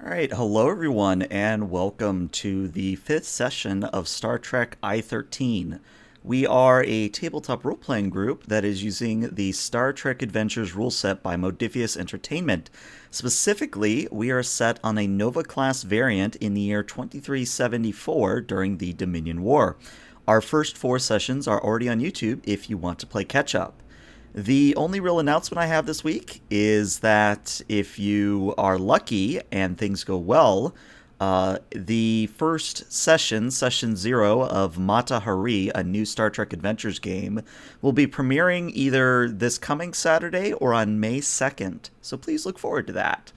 All right, hello everyone, and welcome to the fifth session of Star Trek I-13. We are a tabletop role-playing group that is using the Star Trek Adventures rule set by Modifius Entertainment. Specifically, we are set on a Nova-class variant in the year 2374 during the Dominion War. Our first four sessions are already on YouTube if you want to play catch-up. The only real announcement I have this week is that if you are lucky and things go well, the first session, Session 0 of Mata Hari, a new Star Trek Adventures game, will be premiering either this coming Saturday or on May 2nd. So please look forward to that.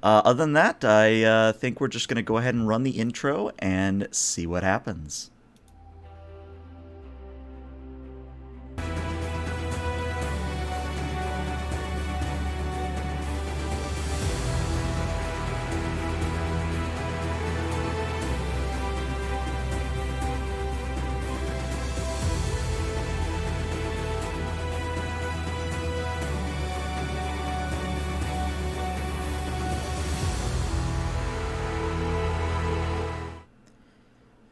Other than that, I think we're just going to go ahead and run the intro and see what happens.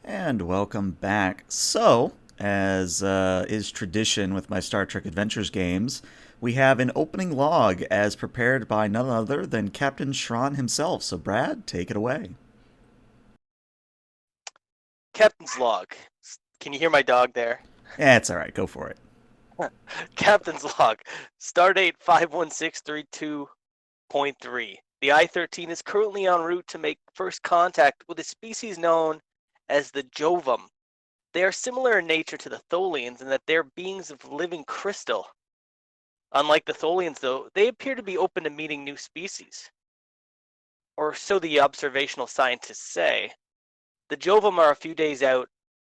And welcome back. So, as is tradition with my Star Trek Adventures games, we have an opening log as prepared by none other than Captain Shran himself. So, Brad, take it away. Captain's log. Can you hear my dog there? Yeah, it's all right. Go for it. Captain's log. Stardate 51632.3. The I-13 is currently en route to make first contact with a species known as the Jovum. They are similar in nature to the Tholians in that they are beings of living crystal. Unlike the Tholians, though, they appear to be open to meeting new species. Or so the observational scientists say. The Jovum are a few days out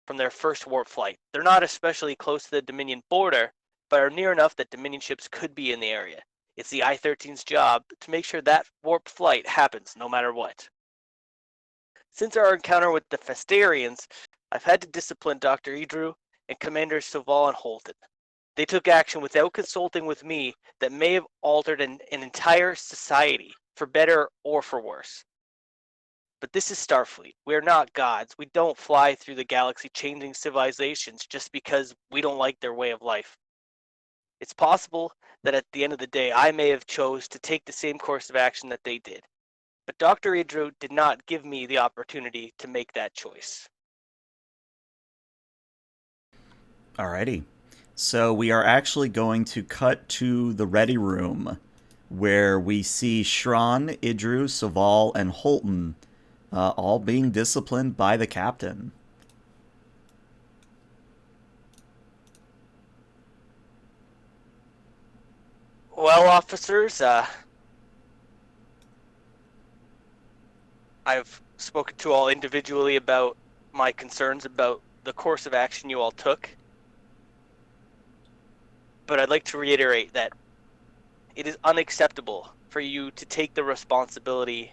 from their first warp flight. They're not especially close to the Dominion border, but are near enough that Dominion ships could be in the area. It's the I-13's job to make sure that warp flight happens no matter what. Since our encounter with the Festarians, I've had to discipline Dr. Idru and Commanders Soval and Holton. They took action without consulting with me that may have altered an entire society, for better or for worse. But this is Starfleet. We are not gods. We don't fly through the galaxy changing civilizations just because we don't like their way of life. It's possible that at the end of the day, I may have chose to take the same course of action that they did. But Dr. Idru did not give me the opportunity to make that choice. Alrighty. So, we are actually going to cut to the ready room where we see Shran, Idru, Soval, and Holton all being disciplined by the captain. Well, officers, I've spoken to all individually about my concerns about the course of action you all took. But I'd like to reiterate that it is unacceptable for you to take the responsibility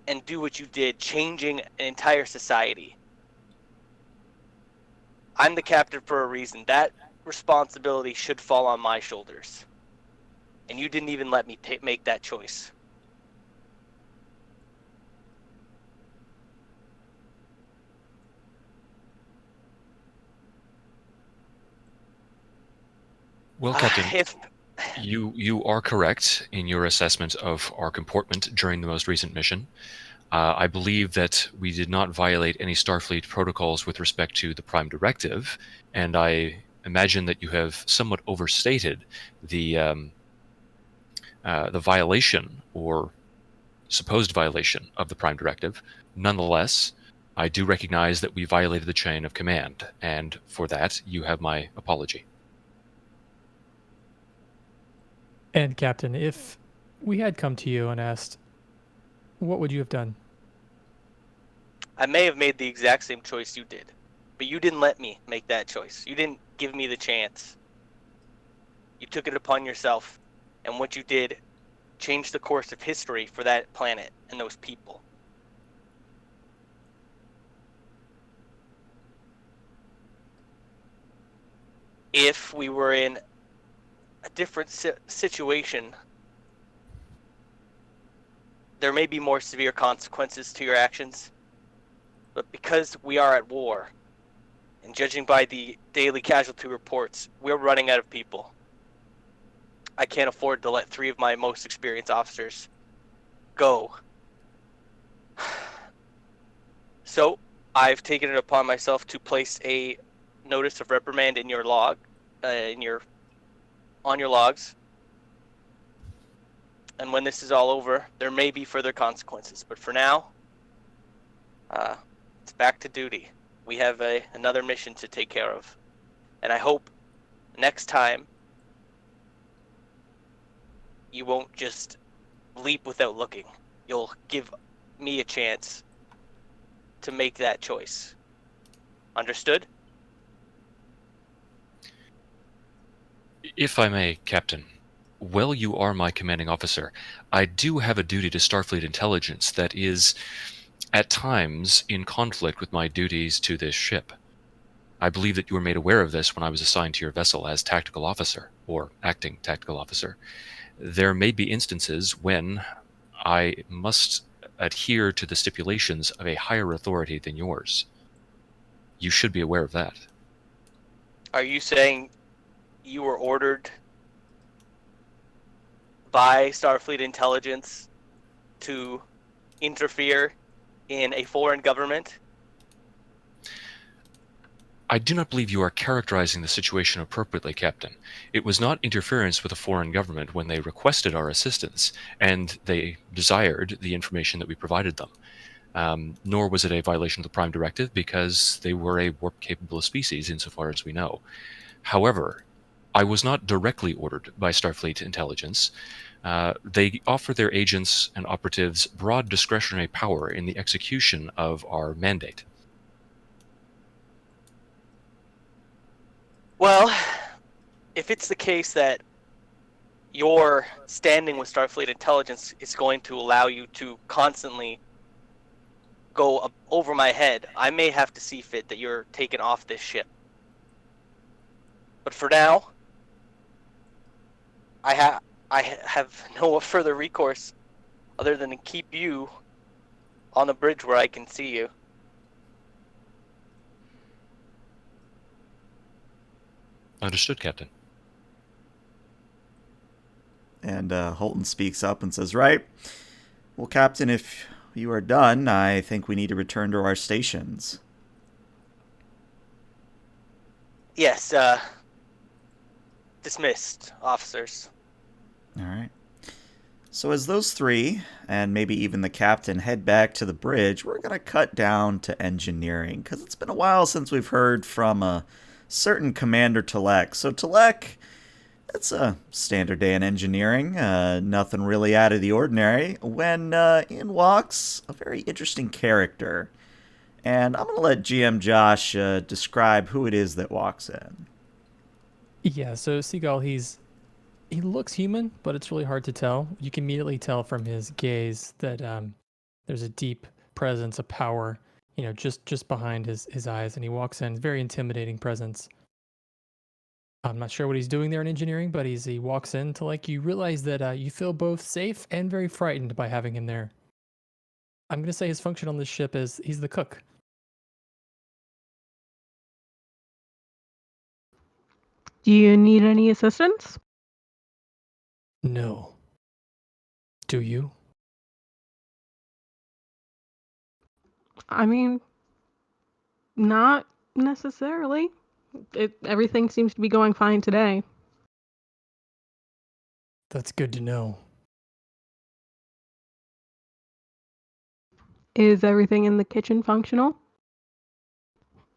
and do what you did, changing an entire society. I'm the captain for a reason. That responsibility should fall on my shoulders. And you didn't even let me make that choice. Well, Captain, If you are correct in your assessment of our comportment during the most recent mission. I believe that we did not violate any Starfleet protocols with respect to the Prime Directive, and I imagine that you have somewhat overstated the violation or supposed violation of the Prime Directive. Nonetheless, I do recognize that we violated the chain of command, and for that, you have my apology. And Captain, if we had come to you and asked, what would you have done? I may have made the exact same choice you did, but you didn't let me make that choice. You didn't give me the chance. You took it upon yourself, and what you did changed the course of history for that planet and those people. If we were in a different situation, there may be more severe consequences to your actions, but because we are at war, and judging by the daily casualty reports, we're running out of people. I can't afford to let 3 of my most experienced officers go. So, I've taken it upon myself to place a notice of reprimand in your log, on your logs. And when this is all over, there may be further consequences. But for now, it's back to duty. We have another mission to take care of. And I hope next time you won't just leap without looking. You'll give me a chance to make that choice. Understood? If I may, Captain, while you are my commanding officer, I do have a duty to Starfleet intelligence that is, at times, in conflict with my duties to this ship. I believe that you were made aware of this when I was assigned to your vessel as tactical officer, or acting tactical officer. There may be instances when I must adhere to the stipulations of a higher authority than yours. You should be aware of that. Are you saying you were ordered by Starfleet intelligence to interfere in a foreign government? I do not believe you are characterizing the situation appropriately, Captain. It was not interference with a foreign government when they requested our assistance, and they desired the information that we provided them. Nor was it a violation of the Prime Directive, because they were a warp-capable species insofar as we know. However, I was not directly ordered by Starfleet intelligence. They offer their agents and operatives broad discretionary power in the execution of our mandate. Well, if it's the case that your standing with Starfleet intelligence is going to allow you to constantly go over my head, I may have to see fit that you're taken off this ship. But for now, I have no further recourse other than to keep you on the bridge where I can see you. Understood, Captain. And Holton speaks up and says, "Right. Well, Captain, if you are done, I think we need to return to our stations." Yes, dismissed, officers. All right. So as those three, and maybe even the captain, head back to the bridge, we're going to cut down to engineering, because it's been a while since we've heard from a certain Commander Telek. So Telek, it's a standard day in engineering, nothing really out of the ordinary, when in walks a very interesting character. And I'm going to let GM Josh describe who it is that walks in. Yeah, so Seagull, he looks human, but it's really hard to tell. You can immediately tell from his gaze that there's a deep presence, a power, just behind his eyes, and he walks in, very intimidating presence. I'm not sure what he's doing there in engineering, but he walks in to you realize that you feel both safe and very frightened by having him there. I'm gonna say his function on this ship is he's the cook. Do you need any assistance? No. Do you? I mean, not necessarily. Everything seems to be going fine today. That's good to know. Is everything in the kitchen functional?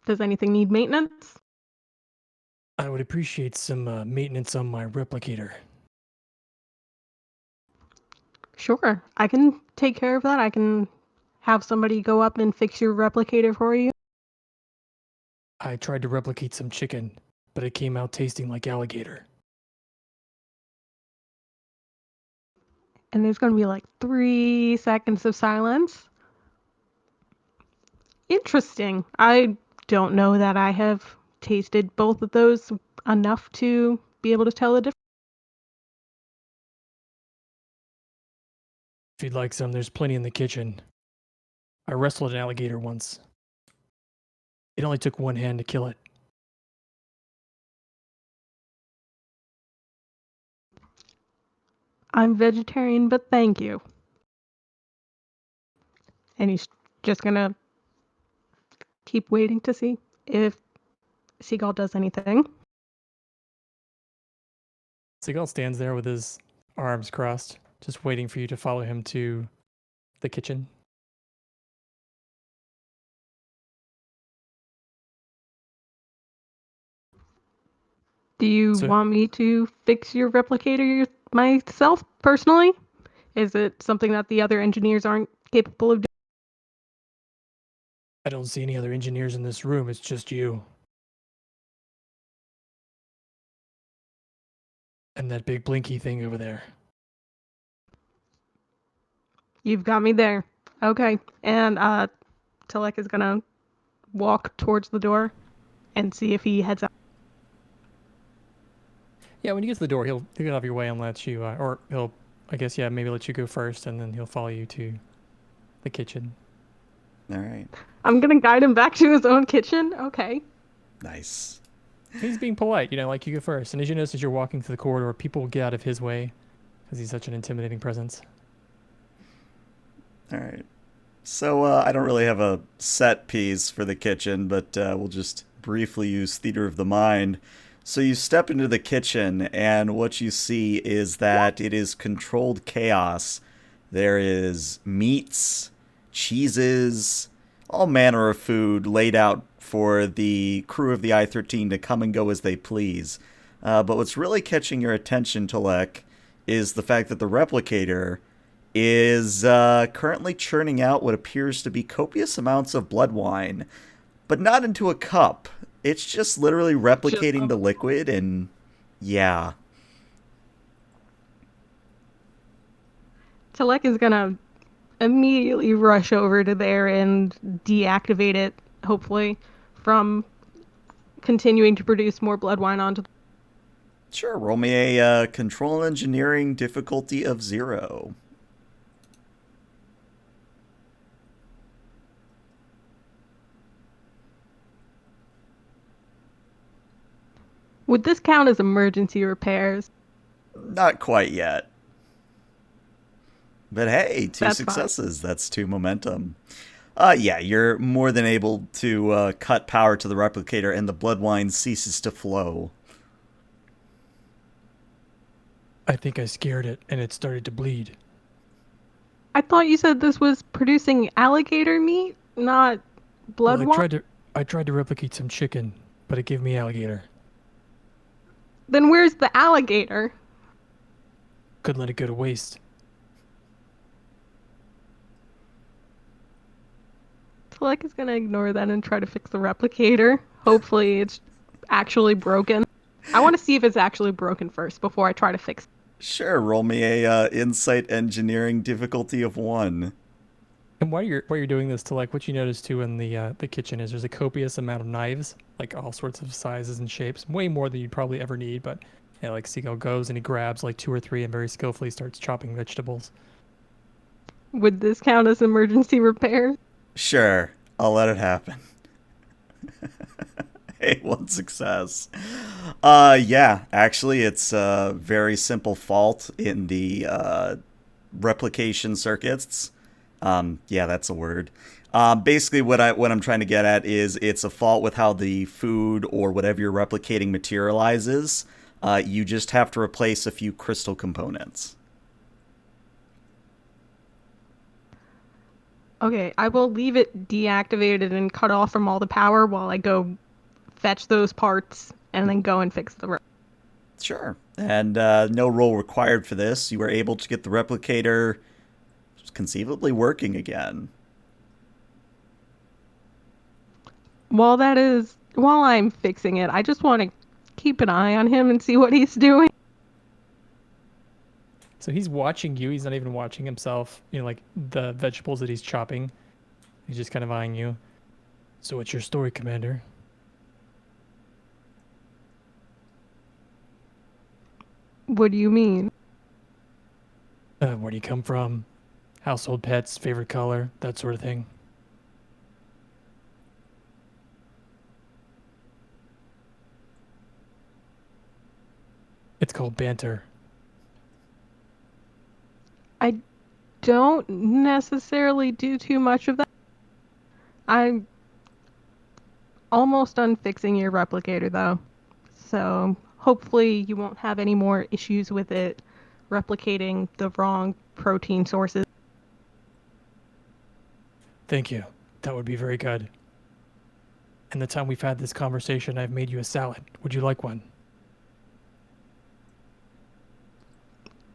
Does anything need maintenance? I would appreciate some maintenance on my replicator. Sure, I can take care of that. I can have somebody go up and fix your replicator for you. I tried to replicate some chicken, but it came out tasting like alligator. And there's going to be 3 seconds of silence. Interesting. I don't know that I have tasted both of those enough to be able to tell the difference. If you'd like some, there's plenty in the kitchen. I wrestled an alligator once. It only took one hand to kill it. I'm vegetarian, but thank you. And he's just gonna keep waiting to see if Seagull does anything. Seagull stands there with his arms crossed, just waiting for you to follow him to the kitchen. Do you So- want me to fix your replicator myself personally? Is it something that the other engineers aren't capable of doing? I don't see any other engineers in this room, it's just you. And that big blinky thing over there. You've got me there. Okay. And Tilek is gonna walk towards the door and see if he heads out. Yeah, when you get to the door, he'll get out of your way and let you, or he'll, I guess, yeah, maybe let you go first, and then he'll follow you to the kitchen. All right. I'm gonna guide him back to his own kitchen. Okay. Nice. He's being polite, like you go first. And as you notice, as you're walking through the corridor, people will get out of his way because he's such an intimidating presence. All right. So I don't really have a set piece for the kitchen, but we'll just briefly use theater of the mind. So you step into the kitchen, and what you see is that it is controlled chaos. There is meats, cheeses, all manner of food laid out for the crew of the I-13 to come and go as they please. But what's really catching your attention, Talek, is the fact that the replicator is currently churning out what appears to be copious amounts of blood wine, but not into a cup. It's just literally replicating the liquid, and yeah. Tilek is gonna immediately rush over to there and deactivate it, hopefully, from continuing to produce more blood wine onto. Sure, roll me a control engineering difficulty of 0. Would this count as emergency repairs? Not quite yet. But hey, 2 That's successes. That's 2 momentum. Yeah, you're more than able to cut power to the replicator, and the blood wine ceases to flow. I think I scared it, and it started to bleed. I thought you said this was producing alligator meat, not blood Well, wine. I tried to replicate some chicken, but it gave me alligator. Then where's the alligator? Couldn't let it go to waste. Tilek is gonna ignore that and try to fix the replicator. Hopefully it's actually broken. I want to see if it's actually broken first before I try to fix it. Sure, roll me a insight engineering difficulty of 1. And while you're doing this, to what you notice too in the kitchen is there's a copious amount of knives, like all sorts of sizes and shapes, way more than you'd probably ever need. But yeah, like Seagull goes and he grabs like 2 or 3 and very skillfully starts chopping vegetables. Would this count as emergency repairs? Sure, I'll let it happen. Hey, 1 success. Yeah, actually, it's a very simple fault in the replication circuits. Yeah, that's a word. Basically, what I'm trying to get at is it's a fault with how the food or whatever you're replicating materializes. You just have to replace a few crystal components. Okay, I will leave it deactivated and cut off from all the power while I go fetch those parts and then go and fix the Sure. And no roll required for this. You were able to get the replicator conceivably working again. While I'm fixing it, I just want to keep an eye on him and see what he's doing. So he's watching you. He's not even watching himself. Like the vegetables that he's chopping. He's just kind of eyeing you. So what's your story, Commander? What do you mean? Where do you come from? household pets, favorite color, that sort of thing. It's called banter. I don't necessarily do too much of that. I'm almost done fixing your replicator though. So hopefully you won't have any more issues with it replicating the wrong protein sources. Thank you. That would be very good. In the time we've had this conversation, I've made you a salad. Would you like one?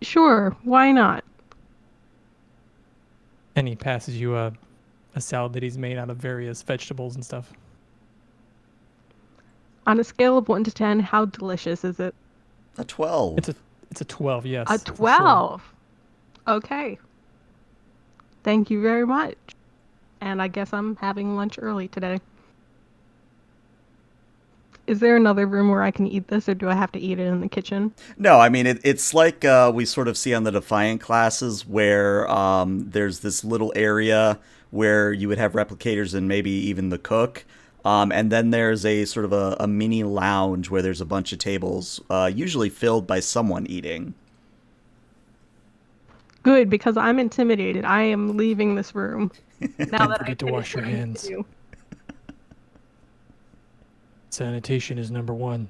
Sure, why not? And he passes you a salad that he's made out of various vegetables and stuff. On a scale of 1 to 10, how delicious is it? A 12. It's a 12, yes. A for sure. 12. Okay. Thank you very much. And I guess I'm having lunch early today. Is there another room where I can eat this, or do I have to eat it in the kitchen? No, I mean, it's like we sort of see on the Defiant classes where there's this little area where you would have replicators and maybe even the cook. And then there's a sort of a mini lounge where there's a bunch of tables, usually filled by someone eating. Good, because I'm intimidated. I am leaving this room. Now Don't that forget I've to finished wash your what I need to hands. do. Sanitation is number one.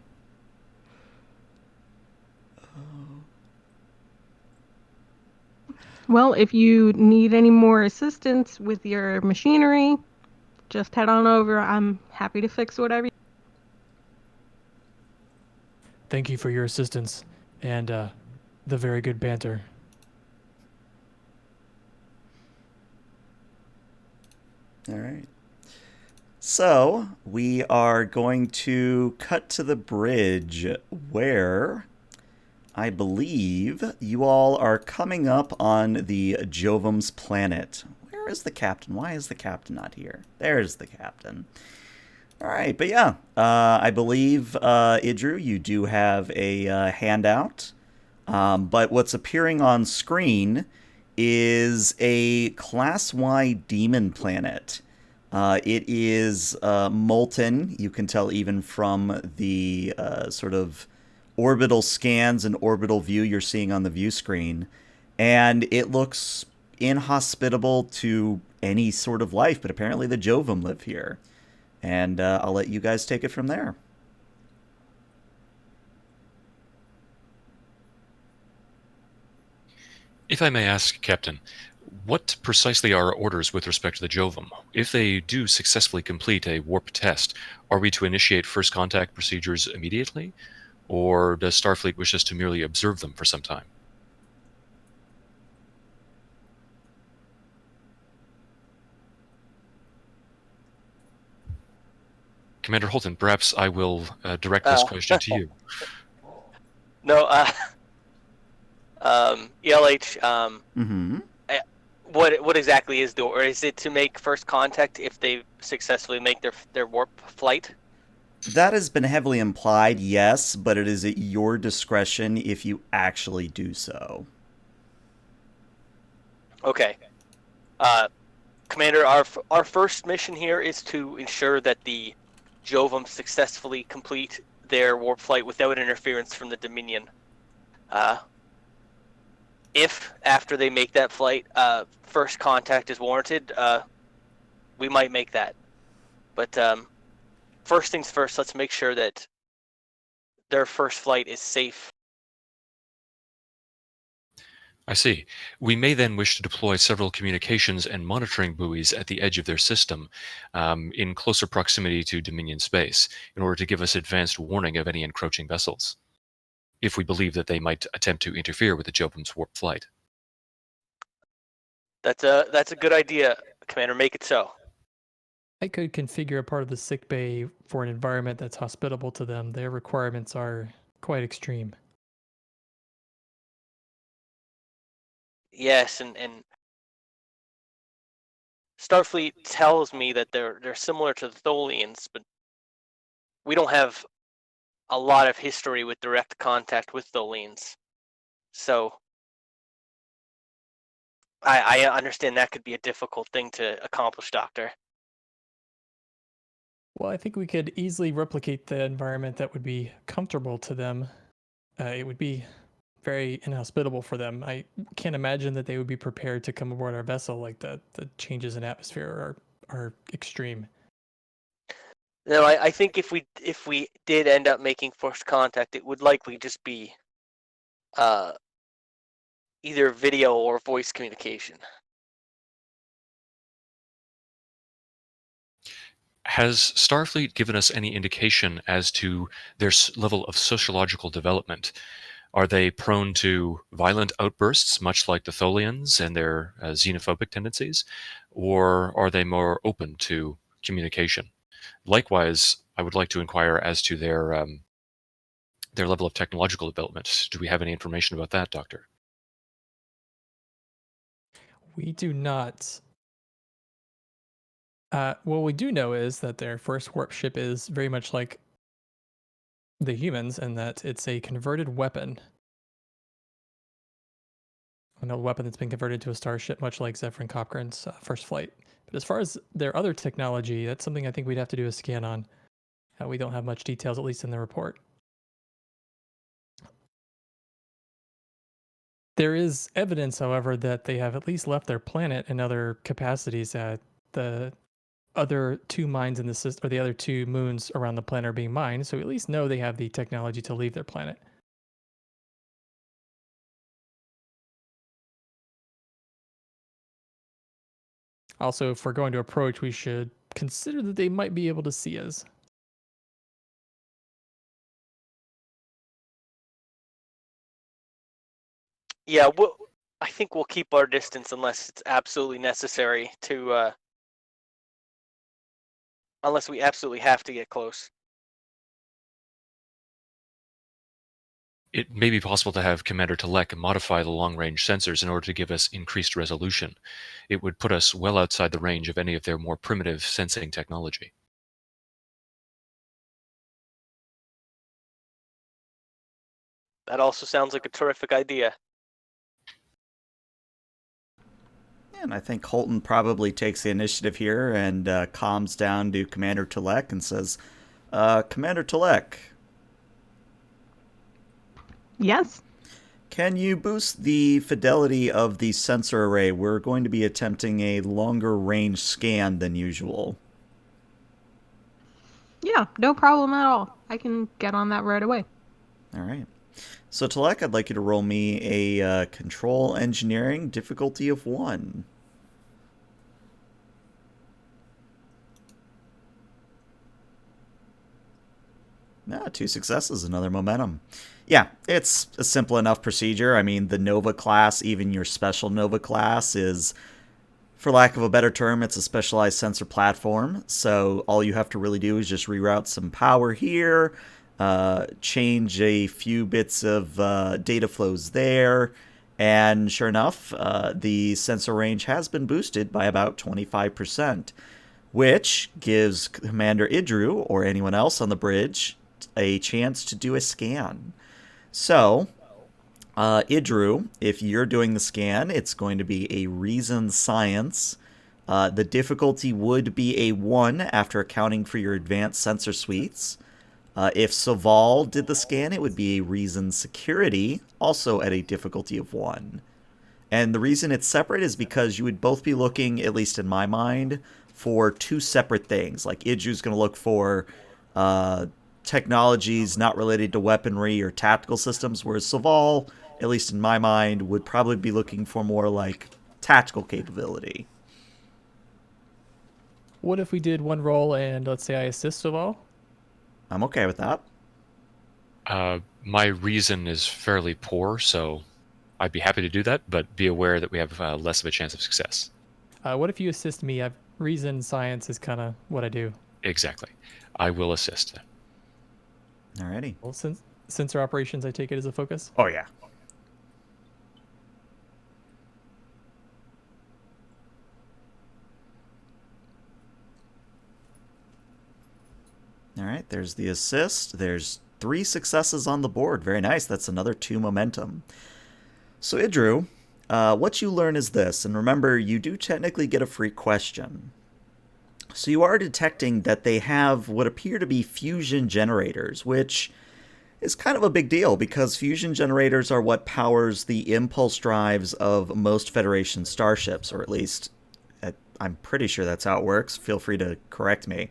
Well, if you need any more assistance with your machinery, just head on over. I'm happy to fix whatever. Thank you for your assistance and the very good banter. All right. So we are going to cut to the bridge where I believe you all are coming up on the Jovum's planet. Where is the captain? Why is the captain not here? There's the captain. All right, but yeah, I believe, Idru, you do have a handout. But what's appearing on screen is a class-wide demon planet. It is molten. You can tell even from the sort of orbital scans and orbital view you're seeing on the view screen. And it looks inhospitable to any sort of life, but apparently the Jovum live here. And I'll let you guys take it from there. If I may ask, Captain, what precisely are our orders with respect to the Jovum? If they do successfully complete a warp test, are we to initiate first contact procedures immediately? Or does Starfleet wish us to merely observe them for some time? Commander Holton, perhaps I will direct this question to you. No, ELH, Mm-hmm. what exactly is the order? Is it to make first contact if they successfully make their warp flight? That has been heavily implied, yes, but it is at your discretion if you actually do so. Okay. Commander, our first mission here is to ensure that the Jovum successfully complete their warp flight without interference from the Dominion. If after they make that flight, first contact is warranted, we might make that. But first things first, let's make sure that their first flight is safe. I see. We may then wish to deploy several communications and monitoring buoys at the edge of their system, in closer proximity to Dominion space, in order to give us advanced warning of any encroaching vessels, if we believe that they might attempt to interfere with the Jovum's warp flight. That's a good idea, Commander. Make it so. I could configure a part of the sick bay for an environment that's hospitable to them. Their requirements are quite extreme. Yes, and Starfleet tells me that they're similar to the Tholians, but we don't have a lot of history with direct contact with Tholians. So I understand that could be a difficult thing to accomplish, Doctor. Well, I think we could easily replicate the environment that would be comfortable to them. It would be very inhospitable for them. I can't imagine that they would be prepared to come aboard our vessel. Like the changes in atmosphere are extreme. No, I think if we did end up making first contact, it would likely just be uh, either video or voice communication. Has Starfleet given us any indication as to their level of sociological development? Are they prone to violent outbursts, much like the Tholians and their xenophobic tendencies? Or are they more open to communication? Likewise, I would like to inquire as to their level of technological development. Do we have any information about that, Doctor? We do not. What we do know is that their first warp ship is very much like the humans, and that it's a converted weapon. An old weapon that's been converted to a starship, much like Zephyr Cochrana's first flight. But as far as their other technology, that's something I think we'd have to do a scan on. We don't have much details, at least in the report. There is evidence, however, that they have at least left their planet in other capacities. The other two mines in the system, or the other two moons around the planet, are being mined. So we at least know they have the technology to leave their planet. Also, if we're going to approach, we should consider that they might be able to see us. Yeah, I think we'll keep our distance unless it's absolutely necessary to, unless we absolutely have to get close. It may be possible to have Commander Telek modify the long-range sensors in order to give us increased resolution. It would put us well outside the range of any of their more primitive sensing technology. That also sounds like a terrific idea. And I think Holton probably takes the initiative here and calms down to Commander Telek and says, Commander Telek, Yes. can you boost the fidelity of the sensor array? We're going to be attempting a longer range scan than usual. Yeah, no problem at all. I can get on that right away. All right. So, Telek, I'd like you to roll me a control engineering difficulty of 1. Ah, 2 successes, another momentum. Yeah, it's a simple enough procedure. I mean, the Nova class, even your special Nova class, is, for lack of a better term, it's a specialized sensor platform. So all you have to really do is just reroute some power here, change a few bits of data flows there, and sure enough, the sensor range has been boosted by about 25%, which gives Commander Idru, or anyone else on the bridge, a chance to do a scan. So, Idru, if you're doing the scan, it's going to be a reason science. The difficulty would be a 1 after accounting for your advanced sensor suites. If Saval did the scan, it would be a reason security, also at a difficulty of 1. And the reason it's separate is because you would both be looking, at least in my mind, for 2 separate things. Like Idru's going to look for technologies not related to weaponry or tactical systems, whereas Saval, at least in my mind, would probably be looking for more like tactical capability. What if we did one roll and let's say I assist Saval? I'm okay with that. My reason is fairly poor, so I'd be happy to do that, but be aware that we have less of a chance of success. What if you assist me? Reason science is kind of what I do. Exactly. I will assist. Alrighty. Well, since sensor operations, I take it as a focus. Oh, yeah. All right, there's the assist. There's 3 successes on the board. Very nice. That's another 2 momentum. So, Idru, What you learn is this, and remember, you do technically get a free question. So you are detecting that they have what appear to be fusion generators, which is kind of a big deal because fusion generators are what powers the impulse drives of most Federation starships, or at least I'm pretty sure that's how it works. Feel free to correct me.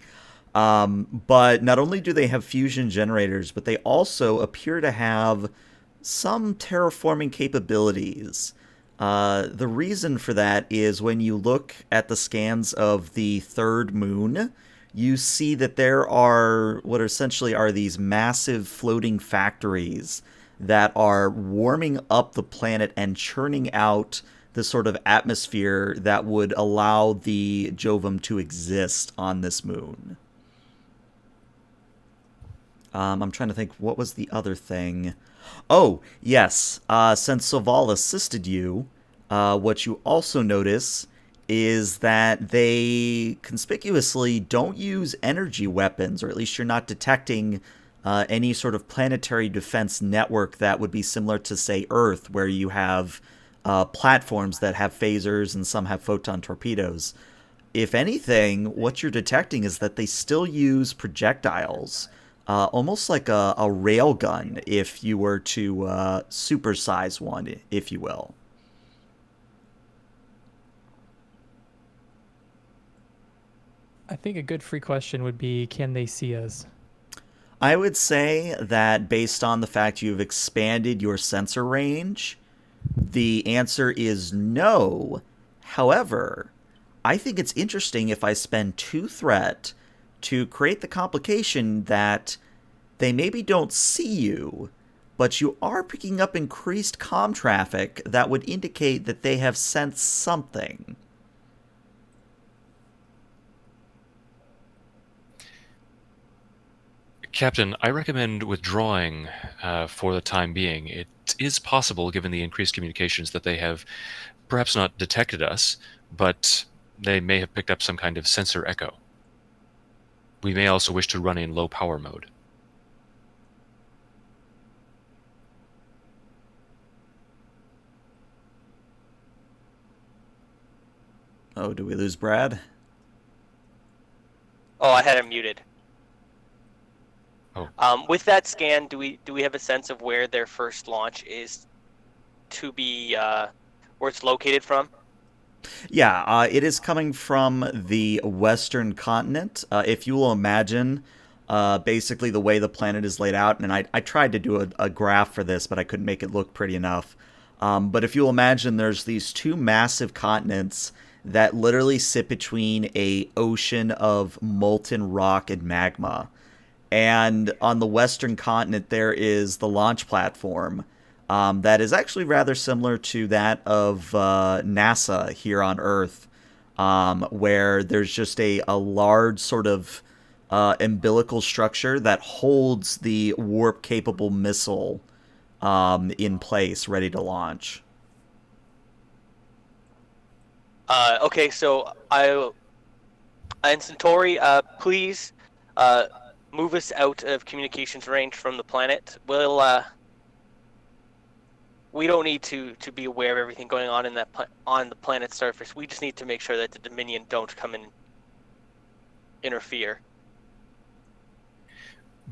But not only do they have fusion generators, but they also appear to have some terraforming capabilities. The reason for that is when you look at the scans of the third moon, you see that there are what essentially are these massive floating factories that are warming up the planet and churning out the sort of atmosphere that would allow the Jovum to exist on this moon. I'm trying to think, what was the other thing? Oh, yes. Since Soval assisted you, what you also notice is that they conspicuously don't use energy weapons, or at least you're not detecting any sort of planetary defense network that would be similar to, say, Earth, where you have platforms that have phasers and some have photon torpedoes. If anything, what you're detecting is that they still use projectiles, almost like a rail gun, if you were to supersize one, if you will. I think a good free question would be, can they see us? I would say that based on the fact you've expanded your sensor range, the answer is no. However, I think it's interesting if I spend 2 threat to create the complication that they maybe don't see you, but you are picking up increased comm traffic that would indicate that they have sensed something. Captain, I recommend withdrawing for the time being. It is possible, given the increased communications, that they have perhaps not detected us, but they may have picked up some kind of sensor echo. We may also wish to run in low power mode. Oh, do we lose Brad? Oh, I had him muted. Oh. With that scan, do we have a sense of where their first launch is to be, where it's located from? Yeah, it is coming from the western continent. If you will imagine, basically the way the planet is laid out, and I tried to do a graph for this, but I couldn't make it look pretty enough. But if you'll imagine, there's these two massive continents that literally sit between a ocean of molten rock and magma. And on the western continent, there is the launch platform that is actually rather similar to that of NASA here on Earth, where there's just a large sort of umbilical structure that holds the warp-capable missile in place, ready to launch. Okay, so and Centauri, please move us out of communications range from the planet. We don't need to be aware of everything going on in that on the planet's surface. We just need to make sure that the Dominion don't come and interfere.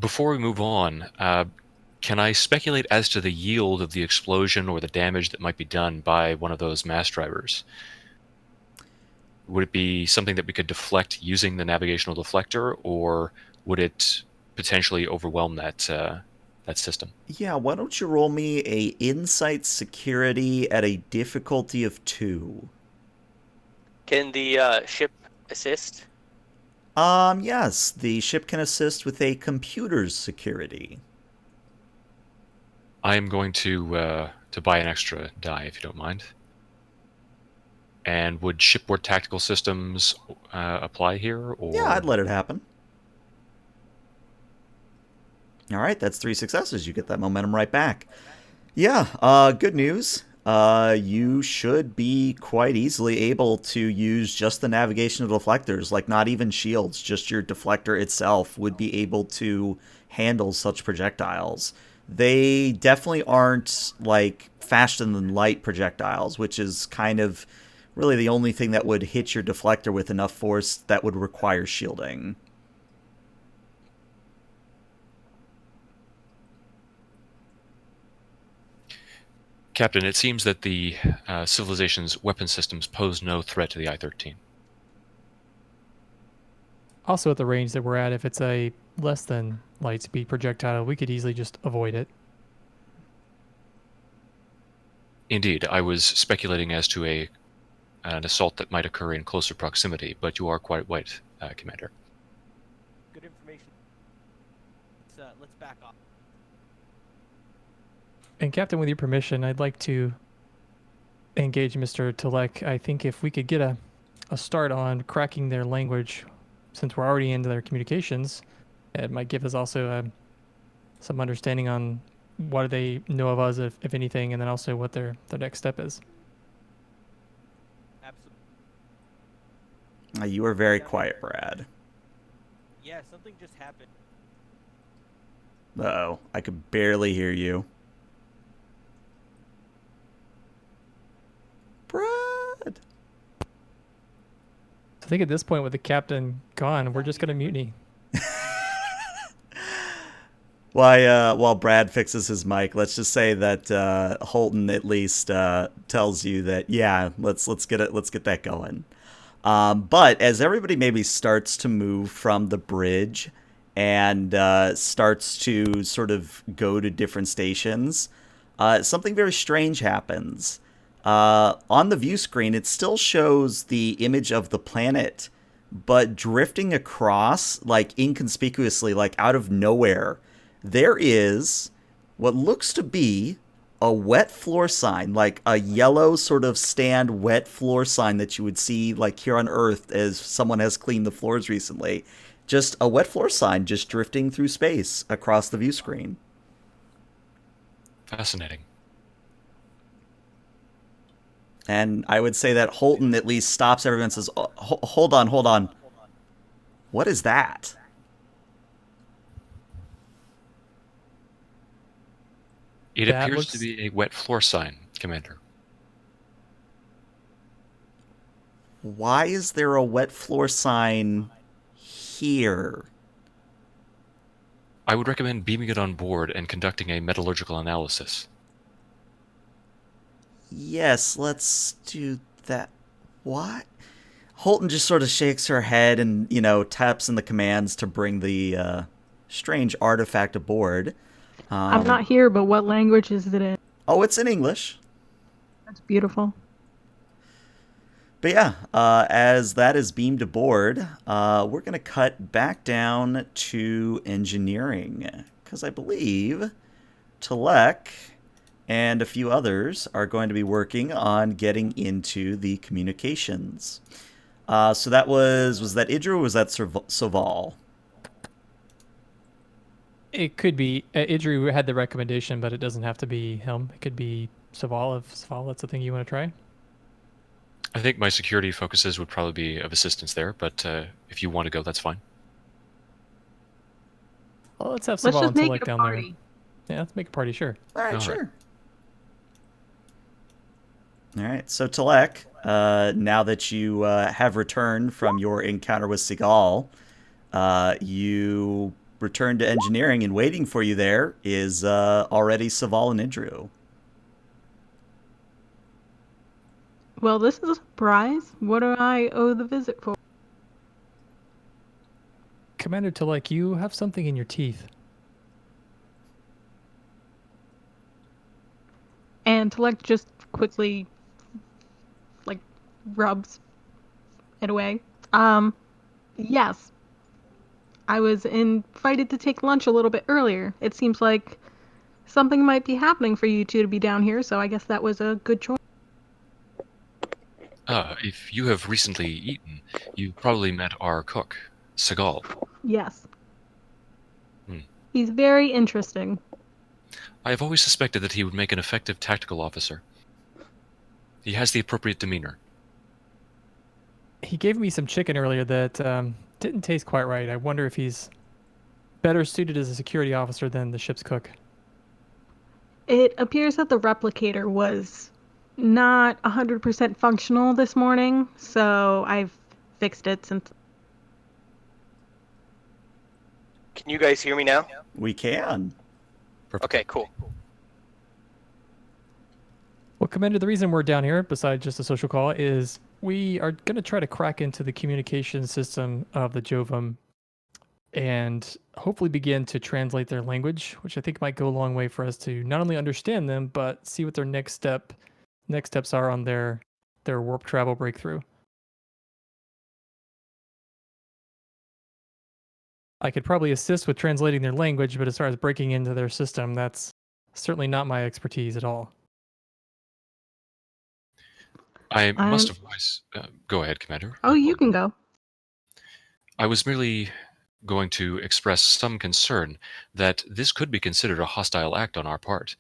Before we move on, can I speculate as to the yield of the explosion or the damage that might be done by one of those mass drivers? Would it be something that we could deflect using the navigational deflector, or would it potentially overwhelm that system? Yeah, why don't you roll me a insight security at a difficulty of 2? Can the ship assist? Yes, the ship can assist with a computer's security. I am going to buy an extra die, if you don't mind. And would shipboard tactical systems apply here? Or Yeah, I'd let it happen. All right, that's 3 successes. You get that momentum right back. Yeah, good news. You should be quite easily able to use just the navigational deflectors, like not even shields, just your deflector itself would be able to handle such projectiles. they definitely aren't like faster than light projectiles, which is kind of really the only thing that would hit your deflector with enough force that would require shielding. Captain, it seems that the civilization's weapon systems pose no threat to the I-13. Also, at the range that we're at, if it's a less than light speed projectile, we could easily just avoid it. Indeed, I was speculating as to an assault that might occur in closer proximity, but you are quite right, Commander. Good information. Let's back off. And Captain, with your permission, I'd like to engage Mr. Telek. I think if we could get a start on cracking their language, since we're already into their communications, it might give us also some understanding on what do they know of us, if anything, and then also what their next step is. Absolutely. You are very quiet, Brad. Yeah, something just happened. Uh-oh, I could barely hear you. Brad! I think at this point, with the captain gone, we're just going to mutiny. While Brad fixes his mic, let's just say that Holton at least tells you that let's get that going. But as everybody maybe starts to move from the bridge and starts to sort of go to different stations, something very strange happens. On the view screen, it still shows the image of the planet, but drifting across, like inconspicuously, like out of nowhere, there is what looks to be a wet floor sign, like a yellow sort of stand wet floor sign that you would see like here on Earth as someone has cleaned the floors recently. Just a wet floor sign just drifting through space across the view screen. Fascinating. And I would say that Holton at least stops everyone and says, oh, hold on. What is that? It That appears looks- to be a wet floor sign, Commander. Why is there a wet floor sign here? I would recommend beaming it on board and conducting a metallurgical analysis. Yes, let's do that. What? Holton just sort of shakes her head and, taps in the commands to bring the strange artifact aboard. I'm not here, but what language is it in? Oh, it's in English. That's beautiful. But yeah, as that is beamed aboard, we're going to cut back down to engineering. Because I believe Telek and a few others are going to be working on getting into the communications. So that was that Idru or was that Soval? It could be. Idri had the recommendation, but it doesn't have to be him. It could be Soval, if Soval, that's the thing you want to try. I think my security focuses would probably be of assistance there, but if you want to go, that's fine. Well, let's have Let's Soval just and make Telek it a down party. there. Yeah, let's make a party, sure. All right, All sure. All right, so Telek, now that you have returned from your encounter with Seagal, you return to engineering, and waiting for you there is already Soval and Idru. Well, this is a surprise. What do I owe the visit for? Commander Telek, you have something in your teeth. And Telek just quickly, rubs it away. Yes. I was invited to take lunch a little bit earlier. It seems like something might be happening for you two to be down here, so I guess that was a good choice. If you have recently eaten, you probably met our cook, Seagal. Yes. Hmm. He's very interesting. I have always suspected that he would make an effective tactical officer. He has the appropriate demeanor. He gave me some chicken earlier that didn't taste quite right. I wonder if he's better suited as a security officer than the ship's cook. It appears that the replicator was not 100% functional this morning, so I've fixed it since. Can you guys hear me now? We can. Perfectly. Okay, cool. Well, Commander, the reason we're down here, besides just a social call, is we are going to try to crack into the communication system of the Jovum and hopefully begin to translate their language, which I think might go a long way for us to not only understand them, but see what their next steps are on their warp travel breakthrough. I could probably assist with translating their language, but as far as breaking into their system, that's certainly not my expertise at all. I must I'm. advise. Go ahead, Commander. Oh, you can go. I was merely going to express some concern that this could be considered a hostile act on our part.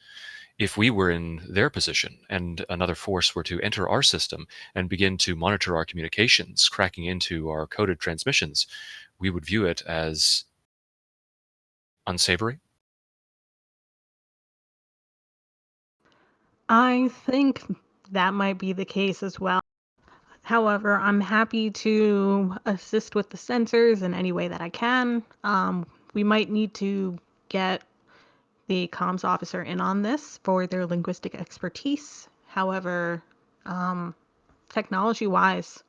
If we were in their position and another force were to enter our system and begin to monitor our communications, cracking into our coded transmissions, we would view it as unsavory. I think that might be the case as well. However, I'm happy to assist with the sensors in any way that I can. We might need to get the comms officer in on this for their linguistic expertise. However, technology-wise,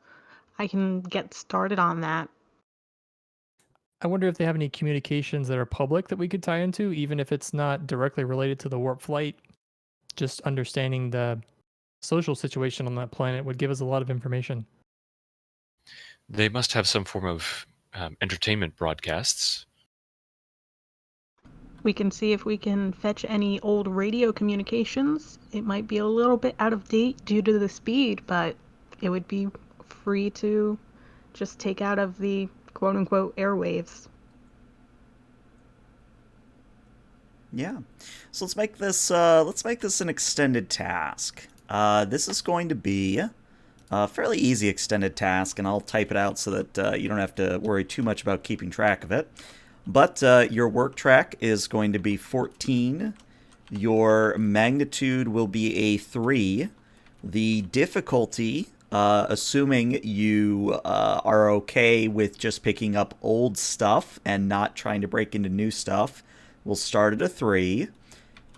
I can get started on that. I wonder if they have any communications that are public that we could tie into, even if it's not directly related to the warp flight. Just understanding the social situation on that planet would give us a lot of information. They must have some form of entertainment broadcasts. We can see if we can fetch any old radio communications. It might be a little bit out of date due to the speed, but it would be free to just take out of the quote unquote airwaves. Yeah. So let's make this an extended task. This is going to be a fairly easy extended task, and I'll type it out so that you don't have to worry too much about keeping track of it. But your work track is going to be 14. Your magnitude will be a 3. The difficulty, assuming you are okay with just picking up old stuff and not trying to break into new stuff, will start at a 3.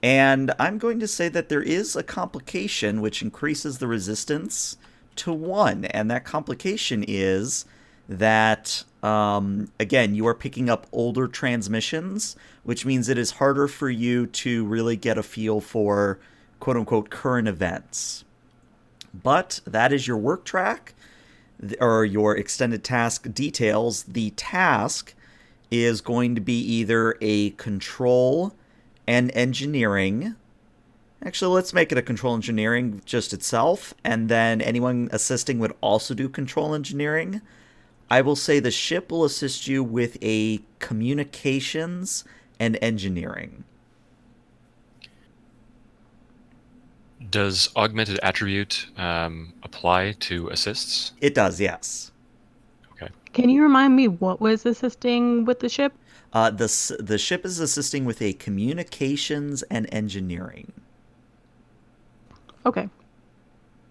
And I'm going to say that there is a complication which increases the resistance to 1. And that complication is that, again, you are picking up older transmissions, which means it is harder for you to really get a feel for quote-unquote current events. But that is your work track, or your extended task details. The task is going to be either a control and engineering. Actually, let's make it a control engineering just itself, and then anyone assisting would also do control engineering. I will say the ship will assist you with a communications and engineering. Does augmented attribute apply to assists? It does, yes. Okay. Can you remind me what was assisting with the ship? The ship is assisting with a communications and engineering. Okay.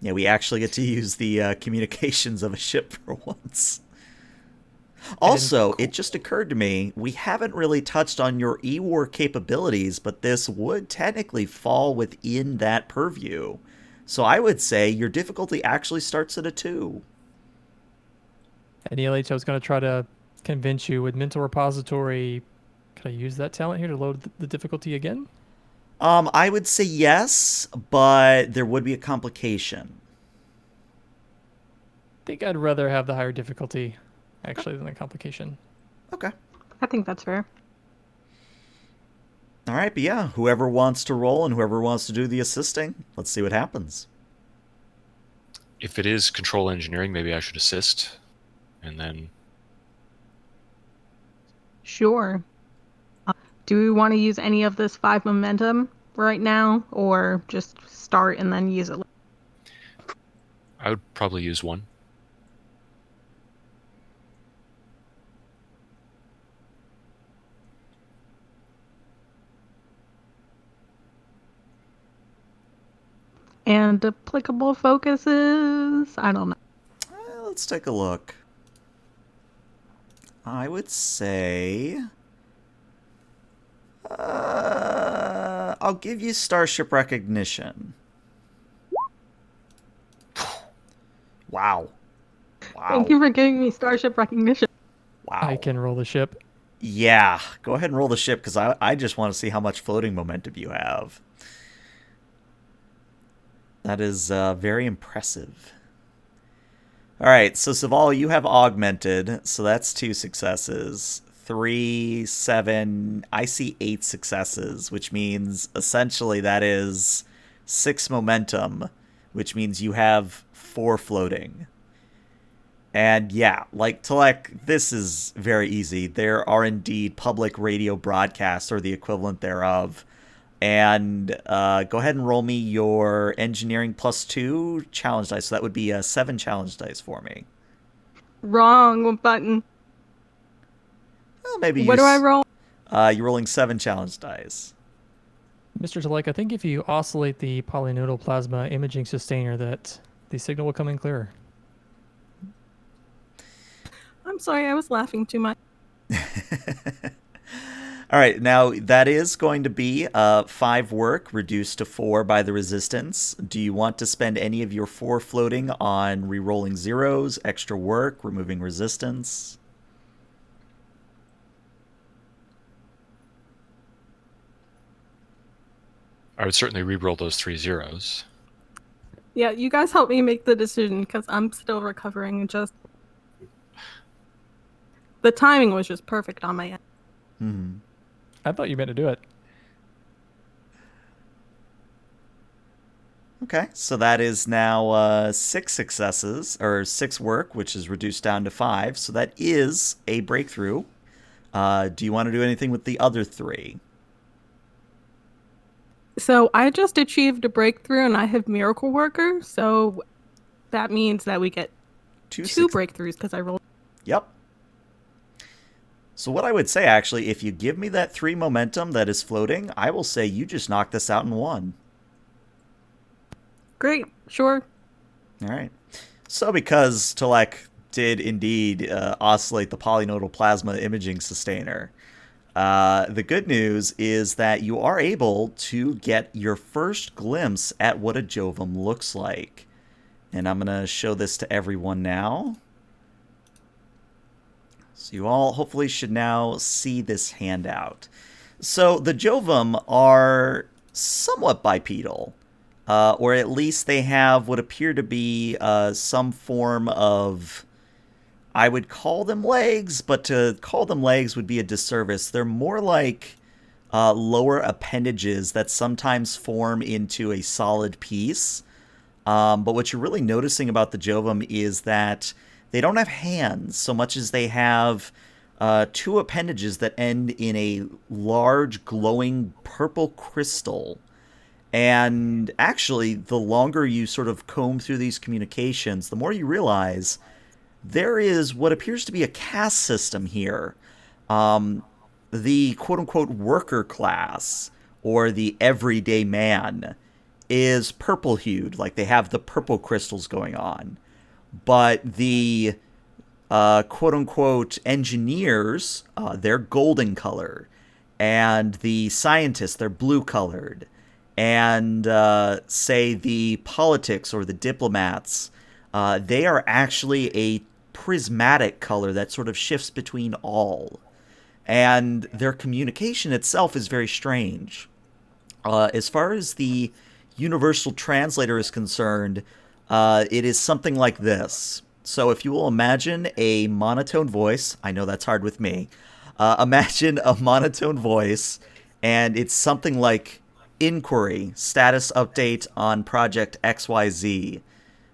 Yeah, we actually get to use the communications of a ship for once. Also, it just occurred to me, we haven't really touched on your E-War capabilities, but this would technically fall within that purview. So I would say your difficulty actually starts at a 2. And ELH, I was going to try to convince you with mental repository. Could I use that talent here to load the difficulty again? I would say yes, but there would be a complication. I think I'd rather have the higher difficulty, actually, than the complication. Okay. I think that's fair. All right, but yeah, whoever wants to roll and whoever wants to do the assisting, let's see what happens. If it is control engineering, maybe I should assist, and then Sure. Do we want to use any of this 5 momentum right now, or just start and then use it? I would probably use 1. And applicable focuses? I don't know. Let's take a look. I would say... I'll give you starship recognition. Wow. Thank you for giving me starship recognition. Wow. I can roll the ship. Yeah, go ahead and roll the ship, because I just want to see how much floating momentum you have. That is very impressive. All right, so Saval, you have augmented, so that's 2 successes. 3, 7, I see 8 successes, which means essentially that is 6 momentum, which means you have 4 floating. And yeah, like Telek, this is very easy. There are indeed public radio broadcasts or the equivalent thereof. And go ahead and roll me your engineering +2 challenge dice. So that would be 7 challenge dice for me. Wrong button. Well, maybe What do I roll? You're rolling 7 challenge dice. Mr. Telek, I think if you oscillate the polynodal plasma imaging sustainer, that the signal will come in clearer. I'm sorry, I was laughing too much. All right, now that is going to be 5 work reduced to 4 by the resistance. Do you want to spend any of your 4 floating on re-rolling zeros, extra work, removing resistance? I would certainly re-roll those 3 zeros. Yeah, you guys help me make the decision because I'm still recovering and just... The timing was just perfect on my end. Hmm. I thought you meant to do it. Okay, so that is now 6 successes, or 6 work, which is reduced down to 5. So that is a breakthrough. Do you want to do anything with the other 3? So I just achieved a breakthrough and I have Miracle Worker, so that means that we get 2 breakthroughs because I rolled. Yep. So what I would say, actually, if you give me that 3 momentum that is floating, I will say you just knocked this out in 1. Great, sure. All right. So because Telek did indeed oscillate the polynodal plasma imaging sustainer, the good news is that you are able to get your first glimpse at what a Jovum looks like. And I'm going to show this to everyone now. So you all hopefully should now see this handout. So the Jovum are somewhat bipedal, or at least they have what appear to be some form of, I would call them legs, but to call them legs would be a disservice. They're more like lower appendages that sometimes form into a solid piece. But what you're really noticing about the Jovum is that they don't have hands so much as they have 2 appendages that end in a large glowing purple crystal. And actually, the longer you sort of comb through these communications, the more you realize there is what appears to be a caste system here. The quote-unquote worker class, or the everyday man, is purple-hued, like they have the purple crystals going on. But the quote-unquote engineers, they're golden color. And the scientists, they're blue-colored. And, say, the politics or the diplomats, they are actually a prismatic color that sort of shifts between all. And their communication itself is very strange. As far as the universal translator is concerned, it is something like this. So if you will imagine a monotone voice, I know that's hard with me. Imagine a monotone voice, and it's something like inquiry, status update on project XYZ.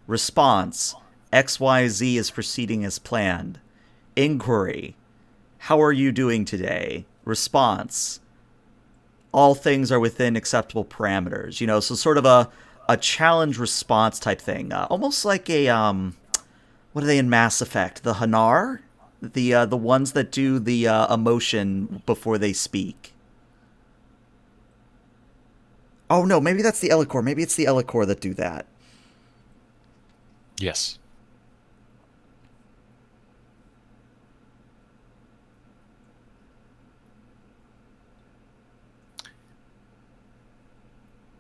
Response, XYZ is proceeding as planned. Inquiry, how are you doing today? Response, all things are within acceptable parameters. You know, so sort of a challenge response type thing. Almost like a, what are they in Mass Effect? The Hanar? The ones that do the emotion before they speak. Oh no, maybe that's the Elikor. Maybe it's the Elikor that do that. Yes.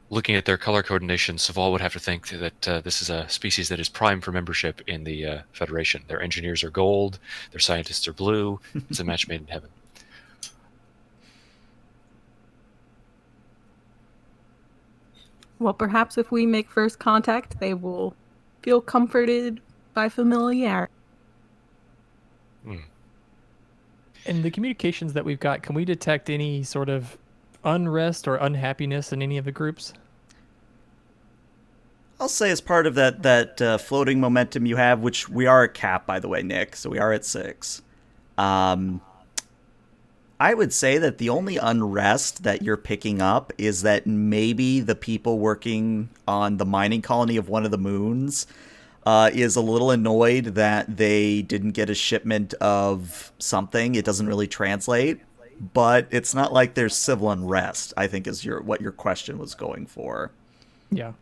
Looking at their color coordination, Saval would have to think that this is a species that is prime for membership in the Federation. Their engineers are gold, their scientists are blue. It's a match made in heaven. Well, perhaps if we make first contact, they will feel comforted by familiarity. In the communications that we've got, can we detect any sort of unrest or unhappiness in any of the groups? I'll say as part of that floating momentum you have, which we are at cap, by the way, Nick, so we are at 6. I would say that the only unrest that you're picking up is that maybe the people working on the mining colony of one of the moons is a little annoyed that they didn't get a shipment of something. It doesn't really translate, but it's not like there's civil unrest, I think is what your question was going for. Yeah.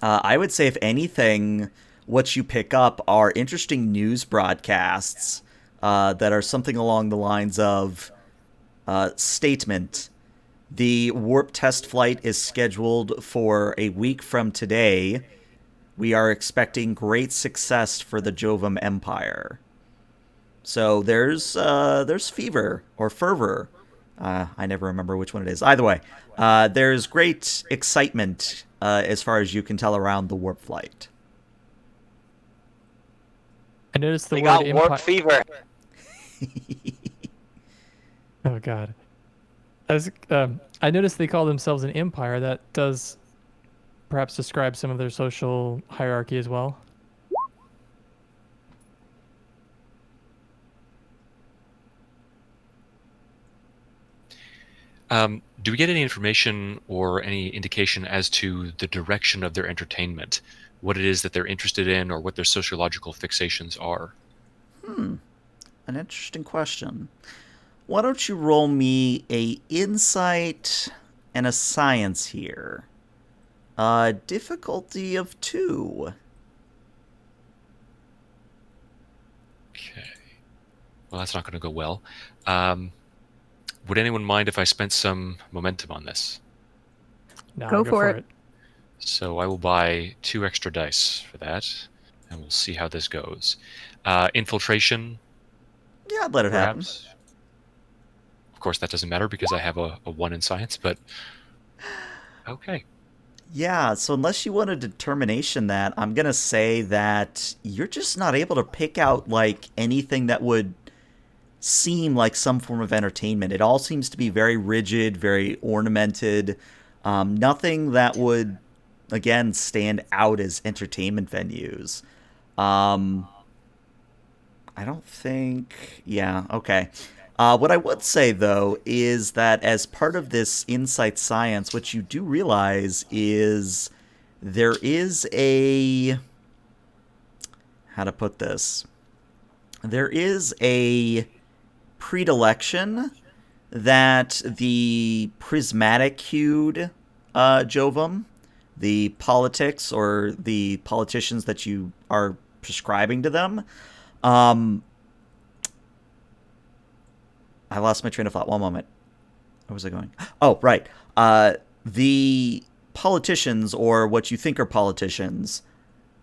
I would say, if anything, what you pick up are interesting news broadcasts that are something along the lines of statement. The warp test flight is scheduled for a week from today. We are expecting great success for the Jovum Empire. So there's fever or fervor. I never remember which one it is. Either way, there's great excitement as far as you can tell around the warp flight. I noticed the They word got warp empire. fever. Oh God. I noticed they call themselves an empire. That does perhaps describe some of their social hierarchy as well. Do we get any information or any indication as to the direction of their entertainment? What it is that they're interested in or what their sociological fixations are? An interesting question. Why don't you roll me a insight and a science here? Difficulty of 2. Okay. Well, that's not going to go well. Would anyone mind if I spent some momentum on this? No, Go for it. So I will buy 2 extra dice for that, and we'll see how this goes. Infiltration, Yeah, I'd let it happen. perhaps. Of course, that doesn't matter because I have a 1 in science, but okay. Yeah, so unless you want a determination that, I'm going to say that you're just not able to pick out, like, anything that would seem like some form of entertainment. It all seems to be very rigid, very ornamented. Nothing that would, again, stand out as entertainment venues. I don't think. Yeah, okay. What I would say, though, is that as part of this insight science, what you do realize is there is a. How to put this? There is a predilection that the prismatic hued Jovum, the politics or the politicians that you are prescribing to them, I lost my train of thought. One moment. Where was I going? Oh, right. The politicians, or what you think are politicians,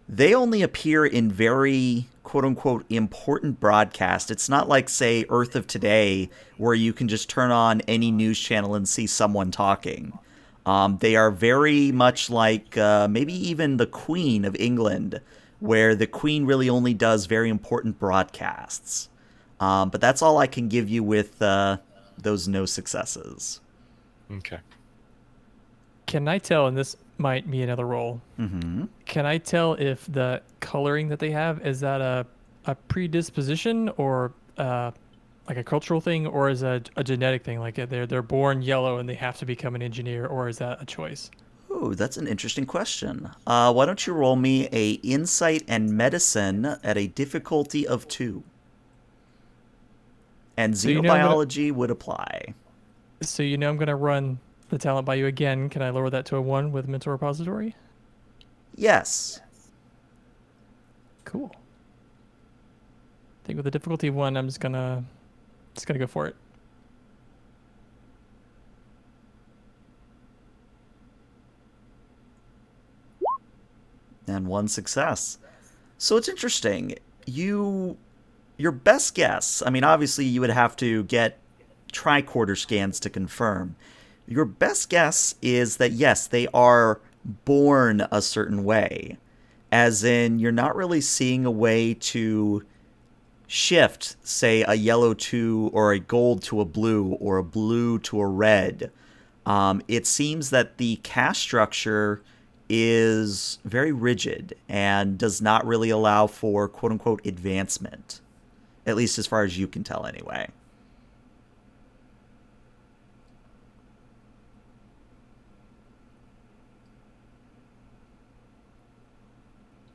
they only appear in very quote unquote important broadcast. It's not like, say, Earth of Today, where you can just turn on any news channel and see someone talking. They are very much like maybe even the Queen of England, where the Queen really only does very important broadcasts. But that's all I can give you with those no successes. Okay. Can I tell, and this might be another role, Mm-hmm. can I tell if the coloring that they have, is that a predisposition or like a cultural thing, or is that a genetic thing? Like they're born yellow and they have to become an engineer, or is that a choice? Ooh, that's an interesting question. Why don't you roll me a insight and medicine at a difficulty of 2? And So you know I'm gonna xenobiology would apply. so I'm gonna run the talent by you again. Can I lower that to a 1 with mental repository? Yes. Cool. I think with the difficulty 1, I'm just gonna go for it. And 1 success. So it's interesting. Your best guess, I mean, obviously you would have to get tricorder scans to confirm. Your best guess is that yes, they are born a certain way. As in, you're not really seeing a way to shift, say, a yellow to or a gold to a blue or a blue to a red. It seems that the caste structure is very rigid and does not really allow for quote unquote advancement, at least as far as you can tell, anyway.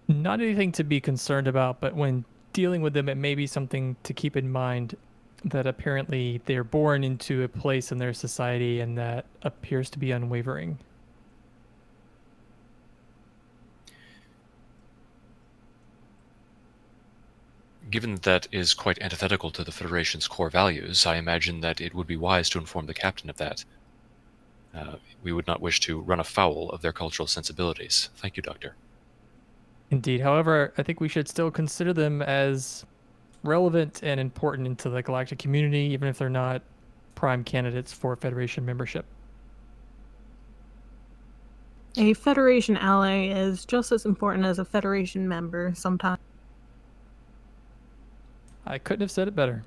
Not anything to be concerned about, but when dealing with them, it may be something to keep in mind that apparently they're born into a place in their society and that appears to be unwavering. Given that that is quite antithetical to the Federation's core values, I imagine that it would be wise to inform the captain of that. We would not wish to run afoul of their cultural sensibilities. Thank you, Doctor. Indeed. However, I think we should still consider them as relevant and important into the galactic community, even if they're not prime candidates for Federation membership. A Federation ally is just as important as a Federation member sometimes. I couldn't have said it better.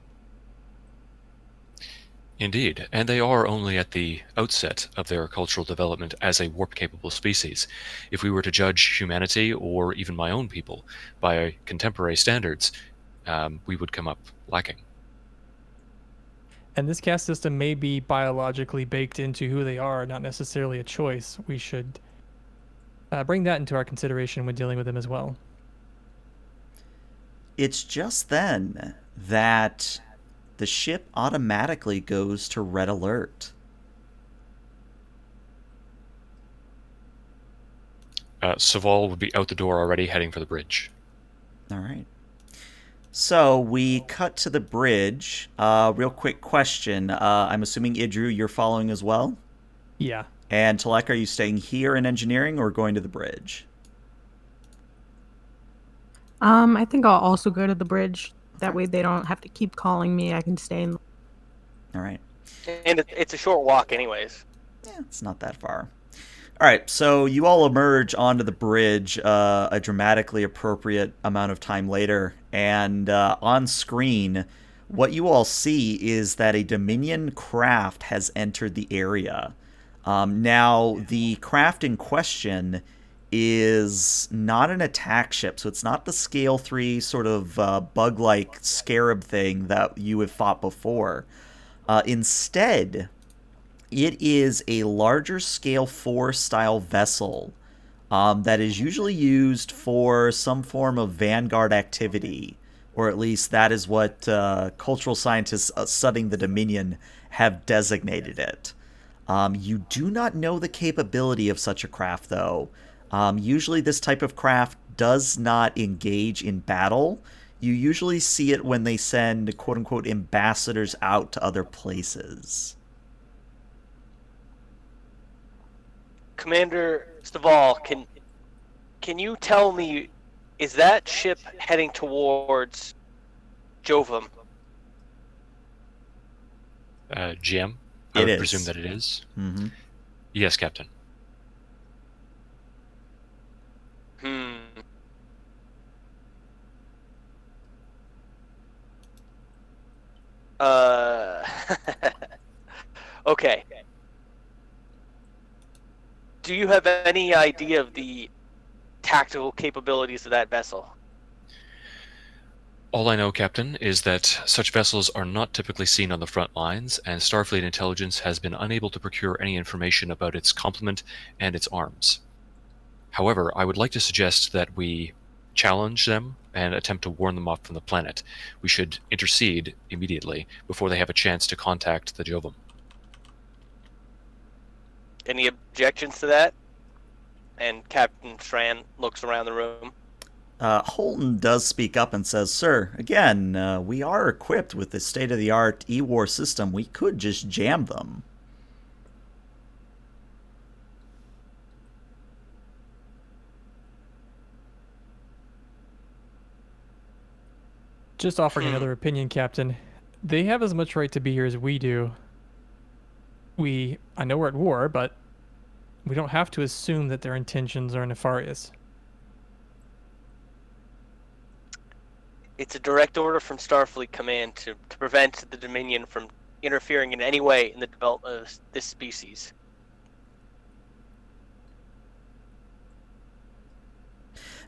Indeed, and they are only at the outset of their cultural development as a warp-capable species. If we were to judge humanity, or even my own people, by contemporary standards, we would come up lacking. And this caste system may be biologically baked into who they are, not necessarily a choice. We should bring that into our consideration when dealing with them as well. It's just then that the ship automatically goes to red alert. Saval would be out the door already, heading for the bridge. All right. So we cut to the bridge. Real quick question. I'm assuming, Idru, you're following as well? Yeah. And Talek, are you staying here in engineering or going to the bridge? I think I'll also go to the bridge. That way they don't have to keep calling me. I can stay in. All right. And it's a short walk anyways. Yeah, it's not that far. All right, so you all emerge onto the bridge a dramatically appropriate amount of time later, and on screen, what you all see is that a Dominion craft has entered the area. Now, the craft in question is not an attack ship, so it's not the Scale 3 sort of bug-like scarab thing that you have fought before. Instead, it is a larger Scale 4 style vessel that is usually used for some form of vanguard activity, or at least that is what cultural scientists studying the Dominion have designated it. You do not know the capability of such a craft, though. Usually this type of craft does not engage in battle. You usually see it when they send quote-unquote ambassadors out to other places. Commander Staval, can you tell me, is that ship heading towards Jovum? GM? I It would is. presume that it is. Mm-hmm. Yes, Captain. Okay. Do you have any idea of the tactical capabilities of that vessel? All I know, Captain, is that such vessels are not typically seen on the front lines, and Starfleet intelligence has been unable to procure any information about its complement and its arms. However, I would like to suggest that we challenge them and attempt to warn them off from the planet. We should intercede immediately before they have a chance to contact the Jovum. Any objections to that? And Captain Tran looks around the room. Holton does speak up and says, "Sir, again, we are equipped with the state-of-the-art E-War system. We could just jam them." Just offering another opinion, Captain. They have as much right to be here as we do. I know we're at war, but we don't have to assume that their intentions are nefarious. It's a direct order from Starfleet Command to prevent the Dominion from interfering in any way in the development of this species.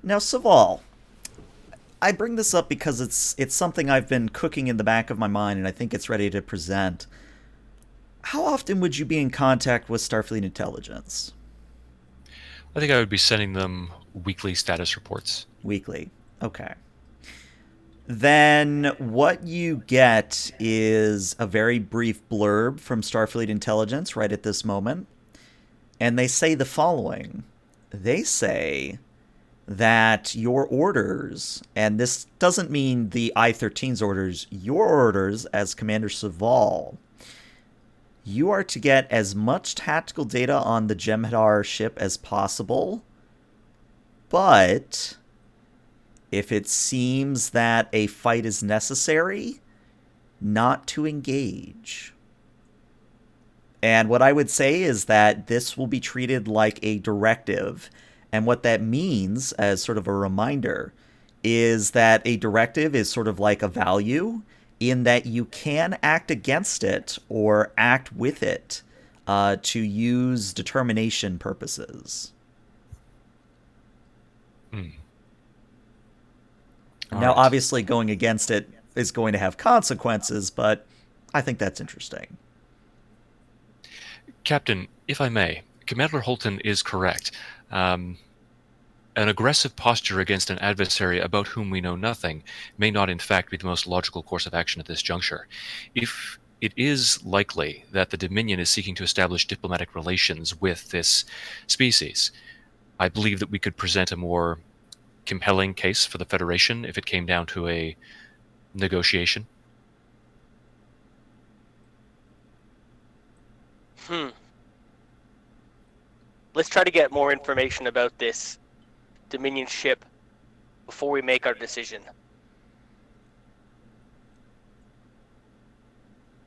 Now, Saval, I bring this up because it's something I've been cooking in the back of my mind, and I think it's ready to present. How often would you be in contact with Starfleet intelligence? I think I would be sending them weekly status reports. Weekly. Okay. Then what you get is a very brief blurb from Starfleet intelligence right at this moment. And they say the following. They say that your orders, and this doesn't mean the I-13's orders, your orders as Commander Saval, you are to get as much tactical data on the Jem'Hadar ship as possible, but if it seems that a fight is necessary, not to engage. And what I would say is that this will be treated like a directive. And what that means, as sort of a reminder, is that a directive is sort of like a value in that you can act against it or act with it to use determination purposes. Now, obviously, going against it is going to have consequences, but I think that's interesting. Captain, if I may, Commander Holton is correct. An aggressive posture against an adversary about whom we know nothing may not in fact be the most logical course of action at this juncture. If it is likely that the Dominion is seeking to establish diplomatic relations with this species, I believe that we could present a more compelling case for the Federation if it came down to a negotiation. Let's try to get more information about this Dominion ship before we make our decision.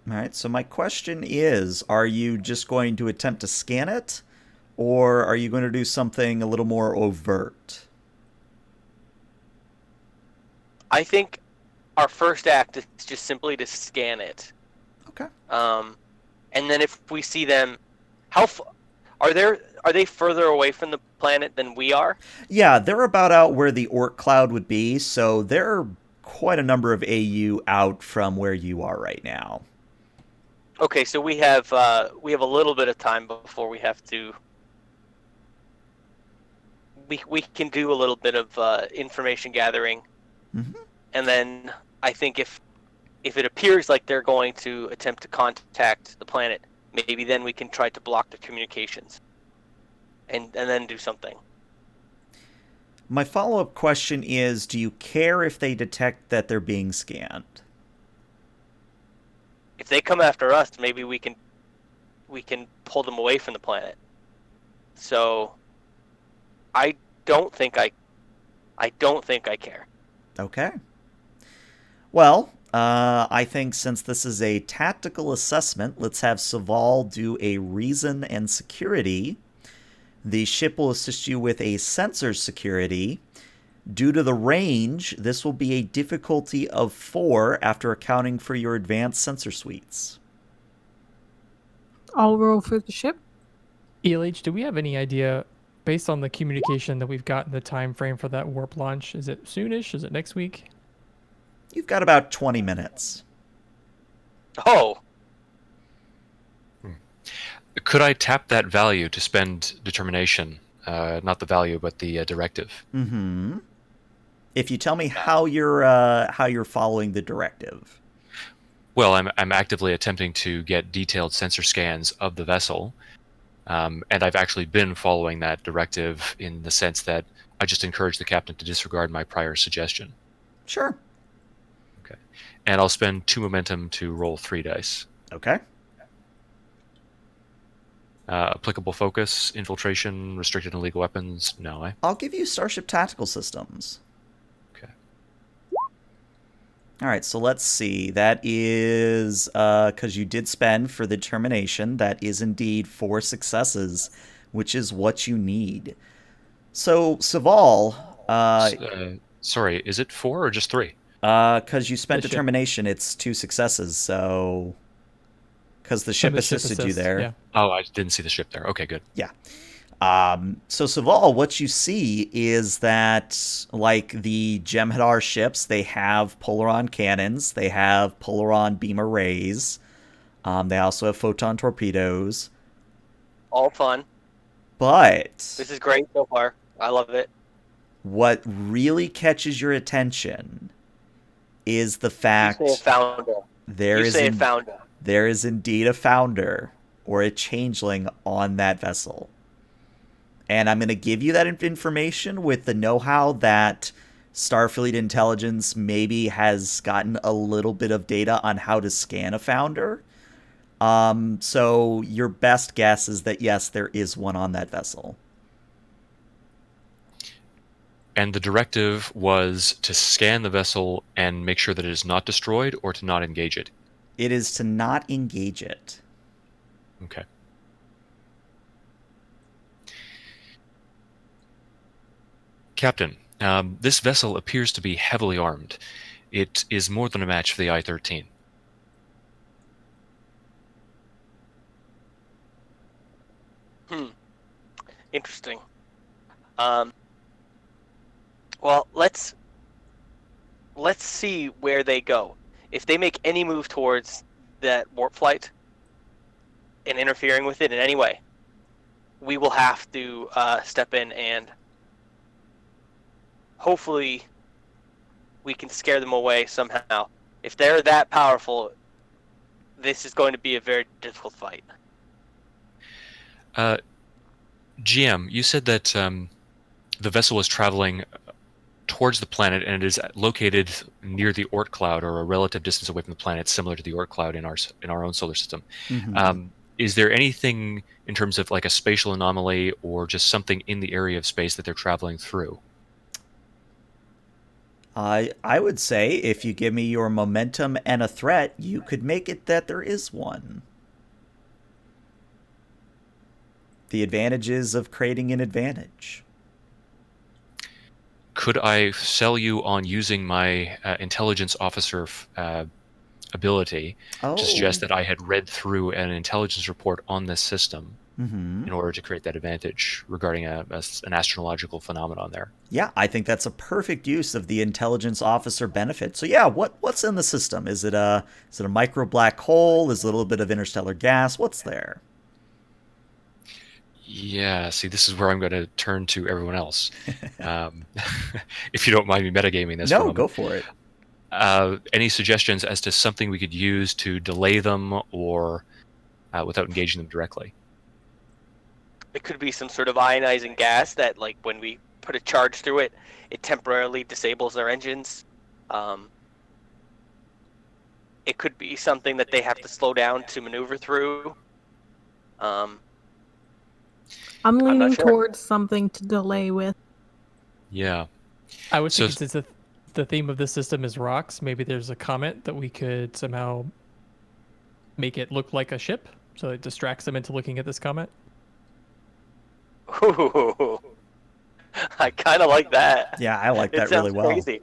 All right, so my question is, are you just going to attempt to scan it, or are you going to do something a little more overt? I think our first act is just simply to scan it. Okay. And then if we see them, are they further away from the planet than we are? Yeah, they're about out where the Oort cloud would be, so they're quite a number of AU out from where you are right now. Okay, so we have a little bit of time before we have to. We can do a little bit of information gathering, and then I think if it appears like they're going to attempt to contact the planet, maybe then we can try to block the communications, and then do something. My follow-up question is, do you care if they detect that they're being scanned? If they come after us, maybe we can pull them away from the planet. So I don't think I care. Okay. Well, I think since this is a tactical assessment, let's have Saval do a reason and security. The ship will assist you with a sensor security. Due to the range, this will be a difficulty of 4 after accounting for your advanced sensor suites. I'll roll for the ship. ELH, do we have any idea, based on the communication that we've got in the time frame for that warp launch, is it soonish? Is it next week? You've got about 20 minutes. Oh. Could I tap that value to spend determination? Not the value, but the directive. Mm-hmm. If you tell me how you're following the directive. Well, I'm actively attempting to get detailed sensor scans of the vessel And I've actually been following that directive in the sense that I just encourage the captain to disregard my prior suggestion. Sure. Okay. And I'll spend 2 momentum to roll 3 dice. Okay. Applicable focus, infiltration, restricted illegal weapons. No, I'll give you Starship Tactical Systems. Okay. All right, so let's see. That is because you did spend for the determination. That is indeed 4 successes, which is what you need. So Saval, Sorry, is it 4 or just 3? because you spent The ship. determination, it's 2 successes. So because the And ship the ship assisted you assist, there. yeah. Oh, I didn't see the ship there. Okay, good. Yeah. So Saval, what you see is that, like the Jem'Hadar ships, they have Polaron cannons, they have Polaron beam arrays, they also have photon torpedoes. All fun. But This is great so far. I love it. what really catches your attention is the You say a fact founder. there You is say a founder. there is indeed a founder or a changeling on that vessel. And I'm going to give you that information with the know-how that Starfleet intelligence maybe has gotten a little bit of data on how to scan a founder. So your best guess is that yes, there is one on that vessel. And the directive was to scan the vessel and make sure that it is not destroyed or to not engage it. It is to not engage it. Okay. Captain, this vessel appears to be heavily armed. It is more than a match for the I-13. Interesting. Well, let's see where they go. If they make any move towards that warp flight and interfering with it in any way, we will have to step in and hopefully we can scare them away somehow. If they're that powerful, this is going to be a very difficult fight. GM, you said that the vessel was traveling towards the planet and it is located near the Oort cloud, or a relative distance away from the planet, similar to the Oort cloud in our own solar system. Mm-hmm. Is there anything in terms of like a spatial anomaly or just something in the area of space that they're traveling through? I would say if you give me your momentum and a threat, you could make it that there is one. The advantages of creating an advantage. Could I sell you on using my intelligence officer ability to suggest that I had read through an intelligence report on this system in order to create that advantage regarding an astrological phenomenon there? Yeah, I think that's a perfect use of the intelligence officer benefit. So yeah, what's in the system? Is it a micro black hole? Is it a little bit of interstellar gas? What's there? Yeah, see, this is where I'm going to turn to everyone else. If you don't mind me metagaming this. No, go for it. Any suggestions as to something we could use to delay them or without engaging them directly? It could be some sort of ionizing gas that, like, when we put a charge through it, it temporarily disables their engines. It could be something that they have to slow down to maneuver through. I'm leaning not sure. towards something to delay with. Yeah. I would think since the theme of this system is rocks, maybe there's a comet that we could somehow make it look like a ship, so it distracts them into looking at this comet. Ooh, I kind of like that. Yeah, I like that really well. Crazy.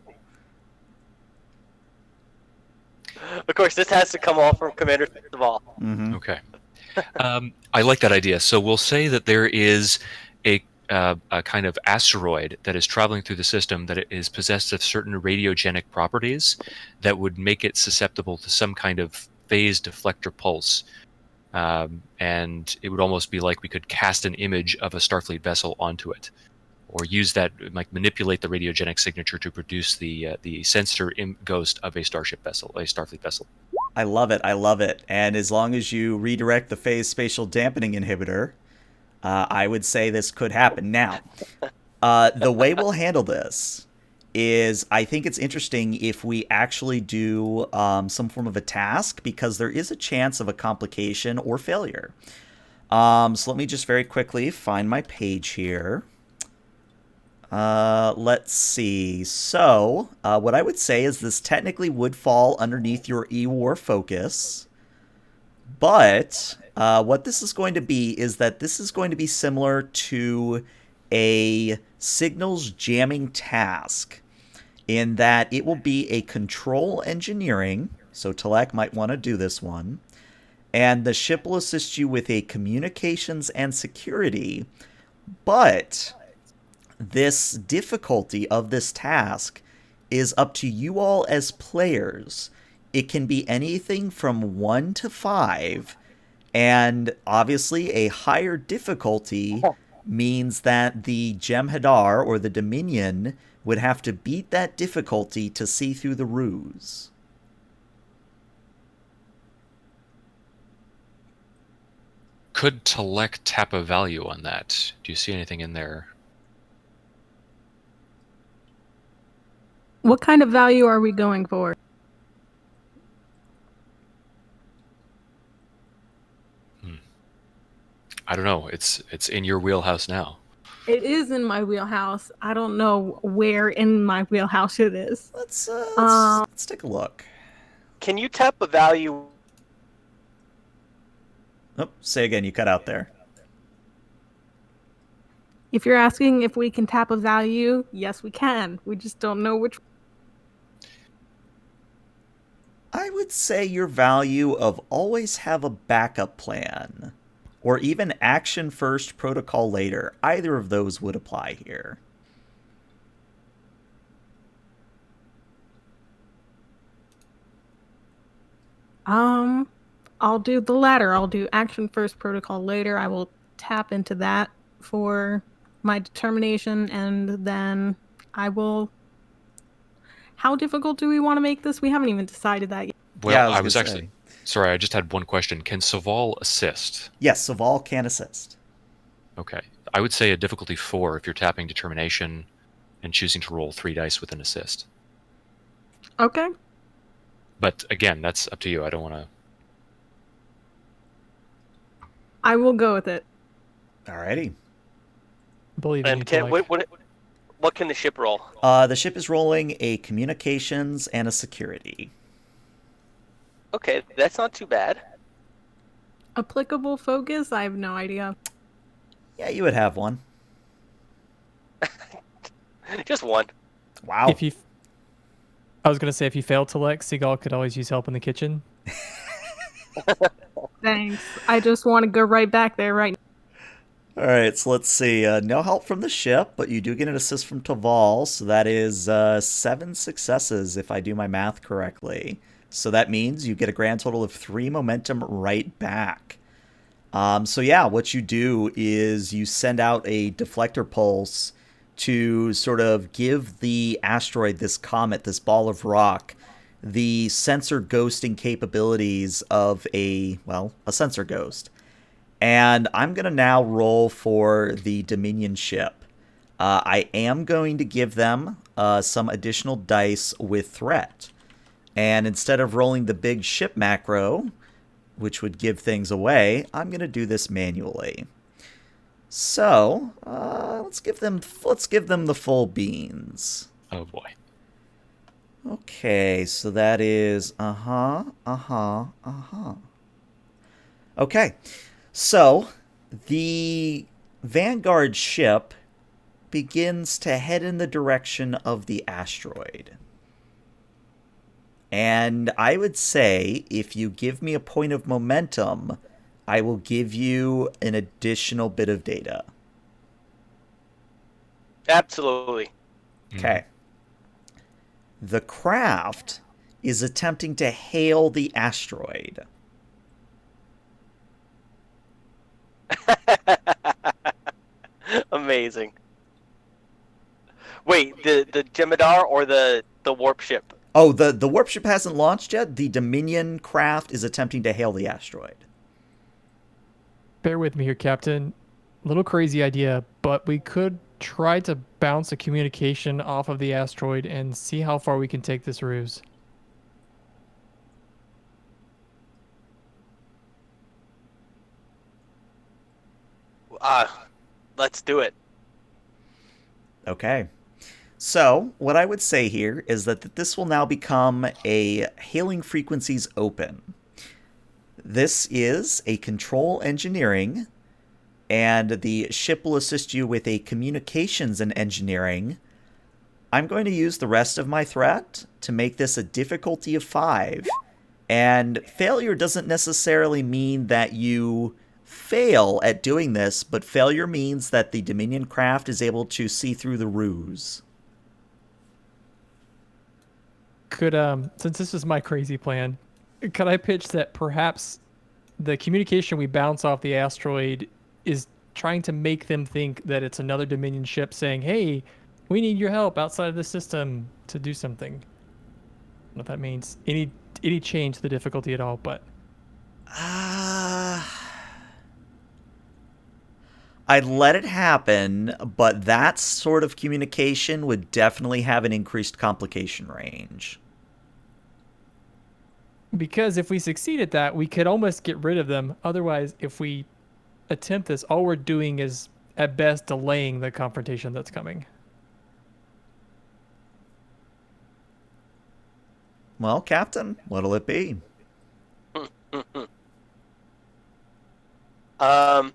Of course, this has to come all from Commander Saval. Mm-hmm. Okay. I like that idea. So we'll say that there is a kind of asteroid that is traveling through the system that is possessed of certain radiogenic properties that would make it susceptible to some kind of phase deflector pulse. And it would almost be like we could cast an image of a Starfleet vessel onto it, or use that, like manipulate the radiogenic signature to produce the sensor ghost of a Starship vessel, a Starfleet vessel. I love it. I love it. And as long as you redirect the phase spatial dampening inhibitor, I would say this could happen. Now, the way we'll handle this is I think it's interesting if we actually do some form of a task, because there is a chance of a complication or failure. So let me just very quickly find my page here. Let's see. So, what I would say is this technically would fall underneath your E-War focus. But what this is going to be is that this is going to be similar to a signals jamming task, in that it will be a control engineering. So Telek might want to do this one. And the ship will assist you with a communications and security. But this difficulty of this task is up to you all as players. It can be anything from 1 to 5, and obviously a higher difficulty means that the Jem'Hadar, or the Dominion, would have to beat that difficulty to see through the ruse. Could Telek tap a value on that? Do you see anything in there? What kind of value are we going for? I don't know. It's in your wheelhouse now. It is in my wheelhouse. I don't know where in my wheelhouse it is. Let's take a look. Can you tap a value? Oh, say again, you cut out there. If you're asking if we can tap a value, yes, we can. We just don't know which. I would say your value of always have a backup plan, or even action first, protocol later. Either of those would apply here. I'll do the latter. I'll do action first, protocol later. I will tap into that for my determination, and then I will. How difficult do we want to make this? We haven't even decided that yet. Well, Yeah, I was actually... Sorry, I just had one question. Can Saval assist? Yes, Saval can assist. Okay. I would say a difficulty 4 if you're tapping determination and choosing to roll 3 dice with an assist. Okay. But again, that's up to you. I don't want to... I will go with it. Alrighty. Believe in you, And can, Telek. what can the ship roll? The ship is rolling a communications and a security. Okay, that's not too bad. Applicable focus? I have no idea. Yeah, you would have one. Just one. Wow. I was gonna say, if you fail Telek, Seagull could always use help in the kitchen. Thanks. I just want to go right back there right now. Alright, so let's see. No help from the ship, but you do get an assist from Taval, so that is 7 successes if I do my math correctly. So that means you get a grand total of 3 momentum right back. So yeah, what you do is you send out a deflector pulse to sort of give the asteroid, this comet, this ball of rock, the sensor ghosting capabilities of a sensor ghost. And I'm going to now roll for the Dominion ship. I am going to give them some additional dice with threat. And instead of rolling the big ship macro, which would give things away, I'm going to do this manually. So, let's give them the full beans. Oh boy. Okay, so that is Okay. So, the Vanguard ship begins to head in the direction of the asteroid. And I would say, if you give me a point of momentum, I will give you an additional bit of data. Absolutely. Okay. The craft is attempting to hail the asteroid. Amazing. Wait, the Jem'Hadar or the warp ship? Oh, the warp ship hasn't launched yet. The Dominion craft is attempting to hail the asteroid. Bear with me here, Captain. Little crazy idea, but we could try to bounce a communication off of the asteroid and see how far we can take this ruse. Uh, let's do it. Okay. So, what I would say here is that this will now become a hailing frequencies open. This is a control engineering, and the ship will assist you with a communications and engineering. I'm going to use the rest of my threat to make this a difficulty of 5. And failure doesn't necessarily mean that you fail at doing this, but failure means that the Dominion craft is able to see through the ruse. Could since this is my crazy plan, could I pitch that perhaps the communication we bounce off the asteroid is trying to make them think that it's another Dominion ship saying, "Hey, we need your help outside of the system to do something." I don't know if that means any change to the difficulty at all, but I'd let it happen, but that sort of communication would definitely have an increased complication range. because if we succeed at that, we could almost get rid of them. Otherwise, if we attempt this, all we're doing is at best delaying the confrontation that's coming. Well, Captain, what'll it be? I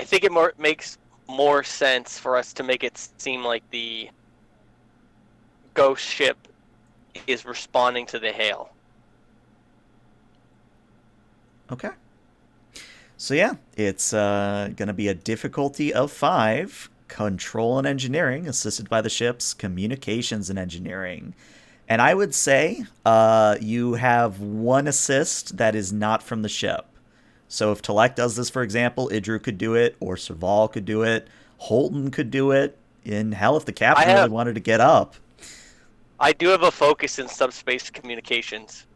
think it makes more sense for us to make it seem like the ghost ship is responding to the hail. Okay. So yeah, it's going to be a difficulty of 5, control and engineering, assisted by the ship's communications and engineering. And I would say you have 1 assist that is not from the ship. So if Telek does this, for example, Idru could do it, or Serval could do it, Holton could do it. In hell, if the captain really wanted to get up. I do have a focus in subspace communications.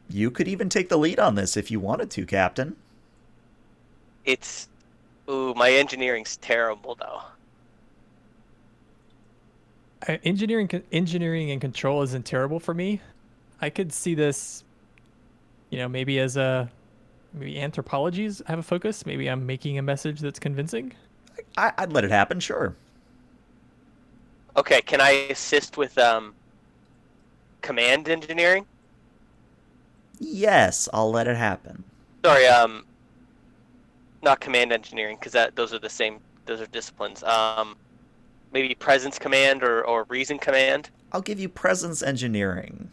You could even take the lead on this if you wanted to, Captain. My engineering's terrible, though. Engineering and control isn't terrible for me. I could see this, maybe as maybe anthropologies have a focus. Maybe I'm making a message that's convincing. I'd let it happen, sure. Okay, can I assist with command engineering? Yes, I'll let it happen. Sorry, not command engineering, because those are the same. Those are disciplines. Maybe presence command or reason command. I'll give you presence engineering.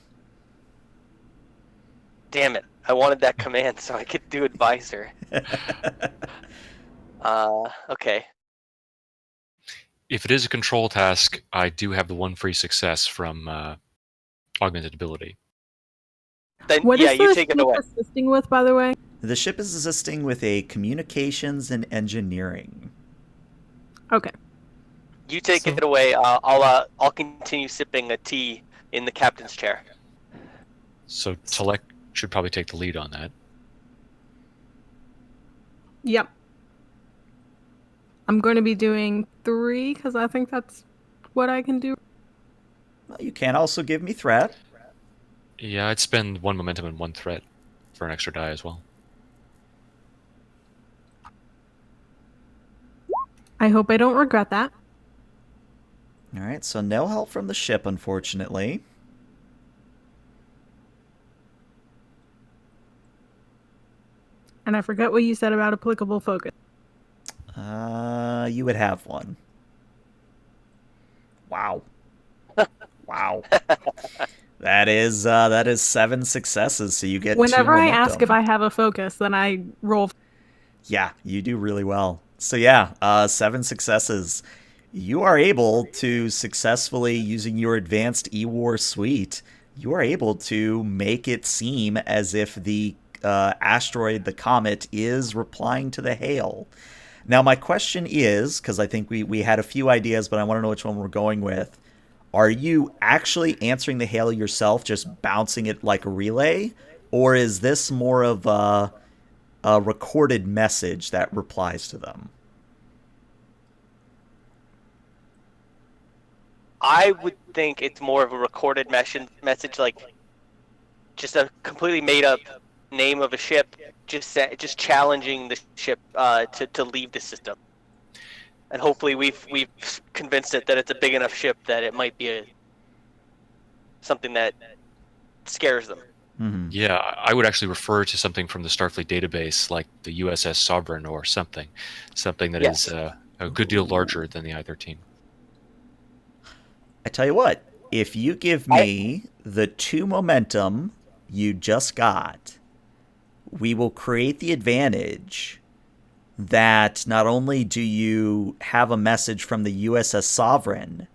Damn it! I wanted that command so I could do advisor. Okay. If it is a control task, I do have the 1 free success from augmented ability. Then What yeah, is you the take it ship away. assisting with, by the way? The ship is assisting with a communications and engineering. Okay. You take it away. I'll continue sipping a tea in the captain's chair. So Telek should probably take the lead on that. Yep. I'm going to be doing 3 because I think that's what I can do. Well, you can also give me threat. Yeah, I'd spend 1 momentum and 1 threat for an extra die as well. I hope I don't regret that. All right, so no help from the ship, unfortunately. And I forget what you said about applicable focus. You would have 1. Wow. Wow. That is 7 successes, so you get 2 Whenever I momentum. ask if I have a focus, then I roll. Yeah, you do really well. So yeah, 7 successes. You are able to successfully, using your advanced E-War suite, you are able to make it seem as if the asteroid, the comet, is replying to the hail. Now, my question is, because I think we had a few ideas, but I want to know which one we're going with. Are you actually answering the hail yourself, just bouncing it like a relay? Or is this more of a recorded message that replies to them? I would think it's more of a recorded message, like just a completely made up name of a ship, just challenging the ship to leave the system. And hopefully we've convinced it that it's a big enough ship that it might be something that scares them. Mm-hmm. Yeah, I would actually refer to something from the Starfleet database, like the U.S.S. Sovereign or something that Yes. is a good deal larger than the I-13. I tell you what, if you give me the 2 momentum you just got, we will create the advantage that not only do you have a message from the U.S.S. Sovereign,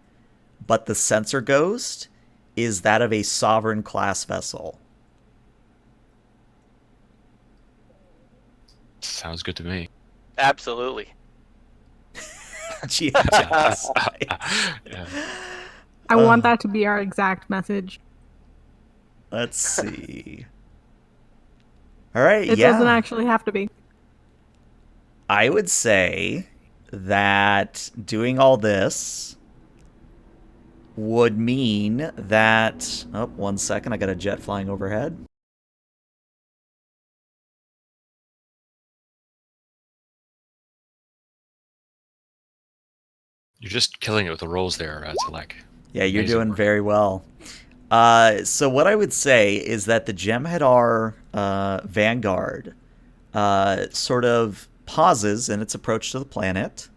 but the sensor ghost is that of a Sovereign class vessel. Sounds good to me. Absolutely. Jesus. Yeah. I want that to be our exact message. Let's see. All right, It doesn't actually have to be. I would say that doing all this would mean that... Oh, 1 second. I got a jet flying overhead. You're just killing it with the rolls there, Select. Yeah, you're Amazing doing work. very well. So what I would say is that the Jem'Hadar Vanguard sort of pauses in its approach to the planet,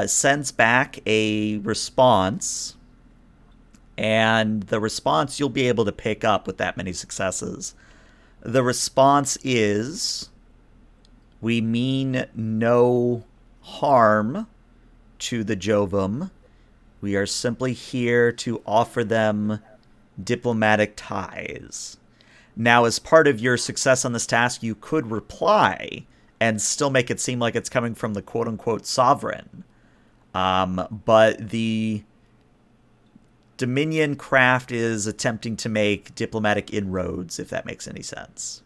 sends back a response, and the response you'll be able to pick up with that many successes. The response is, we mean no harm to the Jovum. We are simply here to offer them diplomatic ties. Now, as part of your success on this task, you could reply and still make it seem like it's coming from the quote-unquote sovereign. But the Dominion craft is attempting to make diplomatic inroads, if that makes any sense.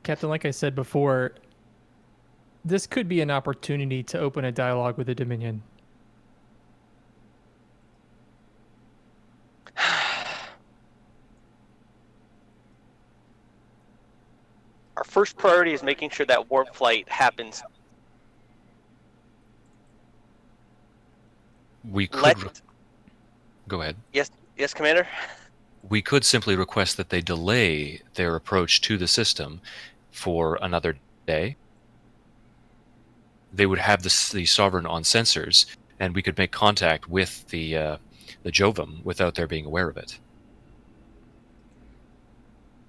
Captain, like I said before, this could be an opportunity to open a dialogue with the Dominion. Our first priority is making sure that warp flight happens. We could... Go ahead. Yes, Commander? We could simply request that they delay their approach to the system for another day. They would have the Sovereign on sensors, and we could make contact with the Jovum without their being aware of it.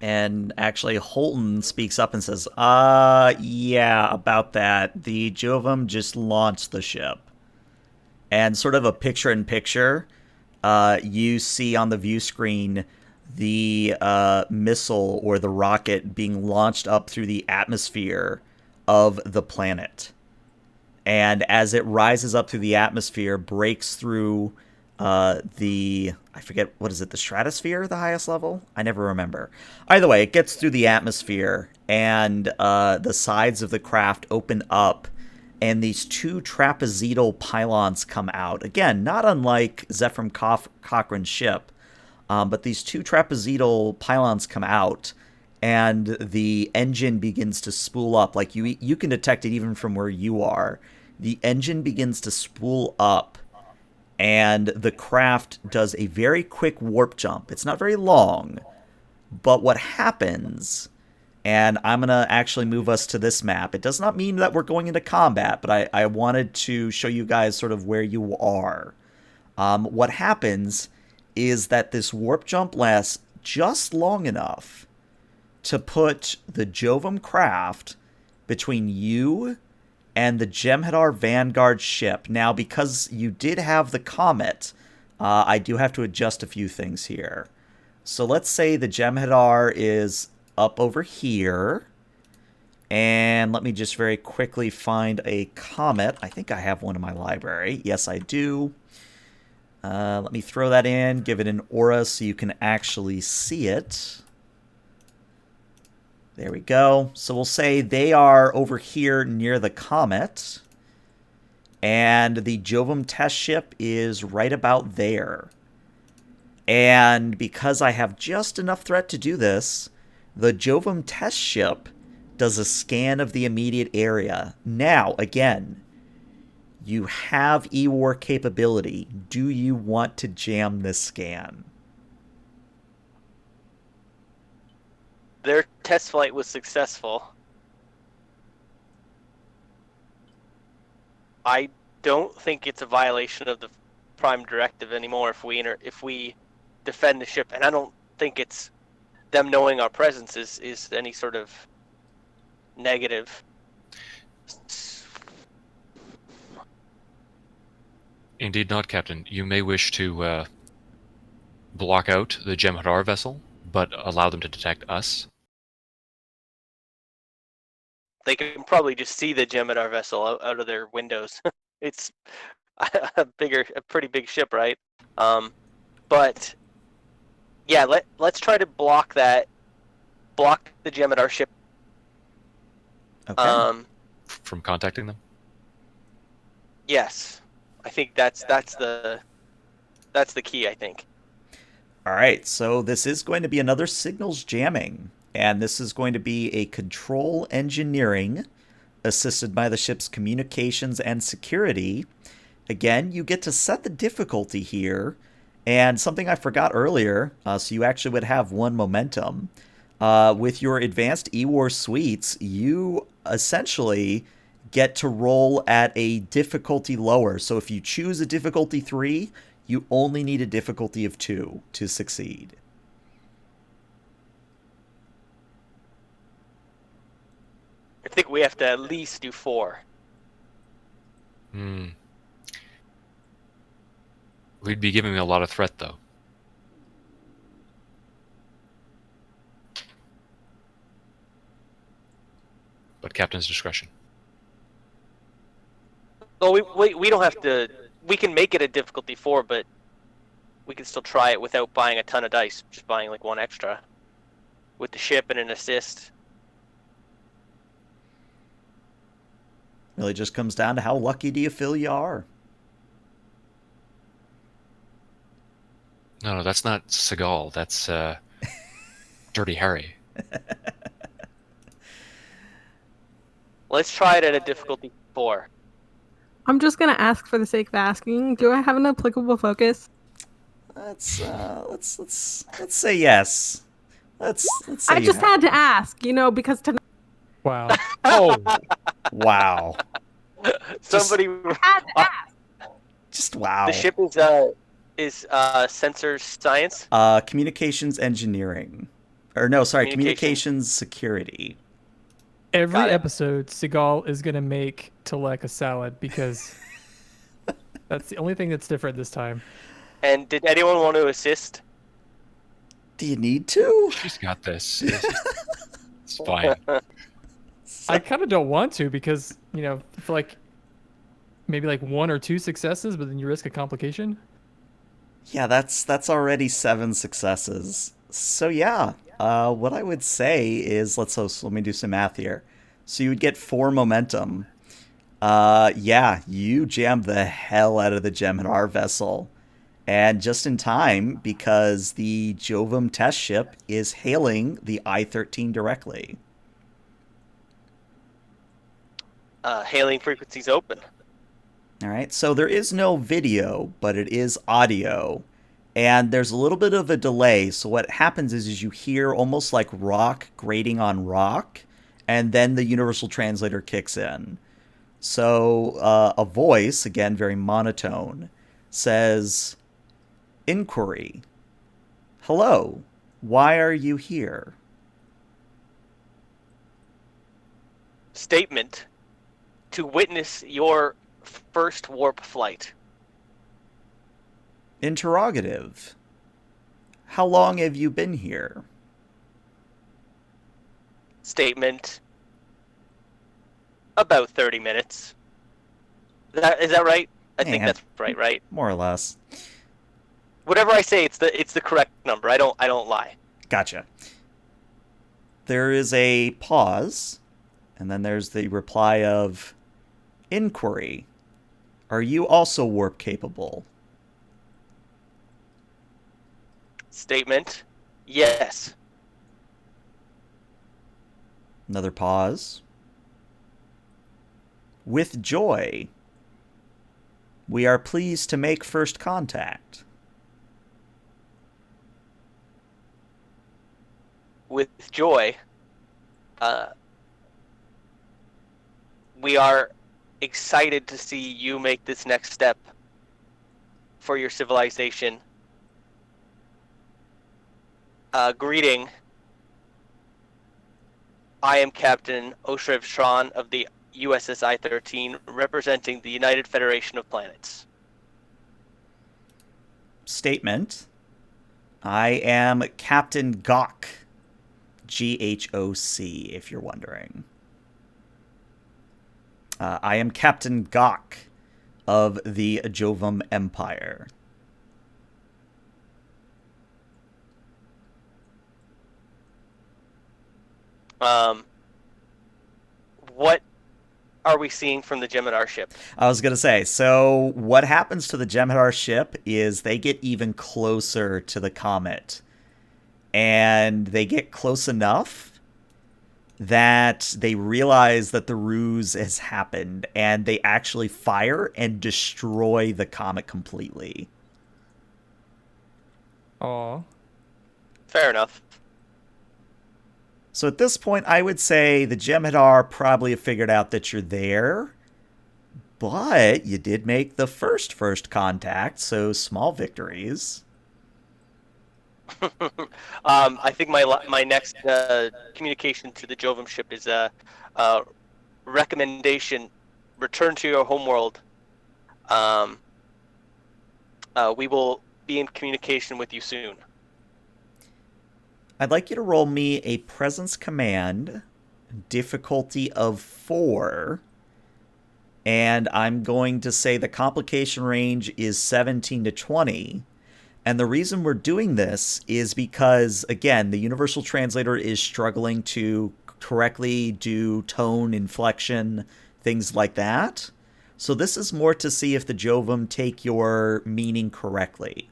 And actually, Holton speaks up and says, yeah, about that. The Jovum just launched the ship. And sort of a picture-in-picture, you see on the view screen the missile or the rocket being launched up through the atmosphere of the planet. And as it rises up through the atmosphere, breaks through I forget, what is it, the stratosphere, the highest level? I never remember. Either way, it gets through the atmosphere, and the sides of the craft open up, and these 2 trapezoidal pylons come out. Again, not unlike Zephram Cochrane's ship, but these 2 trapezoidal pylons come out, and the engine begins to spool up. Like, you can detect it even from where you are. The engine begins to spool up, and the craft does a very quick warp jump. It's not very long, but what happens, and I'm going to actually move us to this map. It does not mean that we're going into combat, but I wanted to show you guys sort of where you are. What happens is that this warp jump lasts just long enough to put the Jovum craft between you and the Jem'Hadar Vanguard ship. Now, because you did have the Comet, I do have to adjust a few things here. So let's say the Jem'Hadar is up over here. And let me just very quickly find a Comet. I think I have one in my library. Yes, I do. Let me throw that in, give it an aura so you can actually see it. There we go. So we'll say they are over here near the comet. And the Jovum test ship is right about there. And because I have just enough threat to do this, the Jovum test ship does a scan of the immediate area. Now, again, you have E-War capability. Do you want to jam this scan? Their test flight was successful. I don't think it's a violation of the Prime Directive anymore if we defend the ship, and I don't think it's them knowing our presence is any sort of negative. Indeed not, Captain. You may wish to block out the Jem'Hadar vessel, but allow them to detect us. They can probably just see the Jem'Hadar vessel out of their windows. It's a pretty big ship, right? But yeah, let's try to block the Jem'Hadar ship. Okay. From contacting them? Yes, I think that's the key. I think. All right, so this is going to be another signals jamming, and this is going to be a control engineering assisted by the ship's communications and security. Again, you get to set the difficulty here, and something I forgot earlier, so you actually would have one momentum. With your advanced E-War suites, you essentially get to roll at a difficulty lower. So if you choose a difficulty 3, you only need a difficulty of 2 to succeed. I think we have to at least do 4. We'd be giving a lot of threat, though. But Captain's discretion. Well, we don't have to. We can make it a difficulty 4, but we can still try it without buying a ton of dice. Just buying like 1 extra with the ship and an assist. Really just comes down to how lucky do you feel you are. No, that's not Seagal. That's Dirty Harry. Let's try it at a difficulty 4. I'm just gonna ask for the sake of asking. Do I have an applicable focus? Let's say yes. Let's say I just had to ask, because tonight Wow. Oh, Wow. Somebody. I had to ask. Just wow. The ship is sensor science. Communications engineering. Or no, sorry, Communications. communications security. Every Got it. episode, Seagal is going to make Telek a salad because that's the only thing that's different this time. And did anyone want to assist? Do you need to? she's got this. It's fine. I kind of don't want to because, for maybe 1 or 2 successes, but then you risk a complication. Yeah, that's already 7 successes. So yeah, what I would say is let me do some math here. So you would get 4 momentum. Yeah, you jammed the hell out of the Jem'Hadar vessel. And just in time, because the Jovum test ship is hailing the I-13 directly. Hailing frequencies open. All right, so there is no video, but it is audio. And there's a little bit of a delay. So what happens is you hear almost like rock grating on rock, and then the universal translator kicks in. So a voice, again, very monotone, says, "Inquiry. Hello. Why are you here?" Statement: to witness your first warp flight. Interrogative. How long have you been here? Statement: about 30 minutes. Is that right? I think Yeah. that's right? More or less. Whatever I say, it's the correct number. I don't lie. Gotcha. There is a pause, and then there's the reply of inquiry. Are you also warp capable? Statement. Yes. Another pause. With joy. We are pleased to make first contact. With joy. We are excited to see you make this next step for your civilization. Greeting. I am Captain Oshrev Shran of the U.S.S. I-13, representing the United Federation of Planets. Statement. I am Captain Gok. Ghoc, if you're wondering. I am Captain Gok of the Jovum Empire. What are we seeing from the Jem'Hadar ship? I was going to say, so what happens to the Jem'Hadar ship is they get even closer to the comet. And they get close enough that they realize that the ruse has happened, and they actually fire and destroy the comet completely. Aw. Fair enough. So at this point, I would say the Jem'Hadar probably have figured out that you're there, but you did make the first contact, so small victories. I think my next communication to the Jovum ship is a recommendation: return to your homeworld. We will be in communication with you soon. I'd like you to roll me a presence command, difficulty of 4, and I'm going to say the complication range is 17 to 20. And the reason we're doing this is because, again, the Universal Translator is struggling to correctly do tone, inflection, things like that. So this is more to see if the Jovum take your meaning correctly.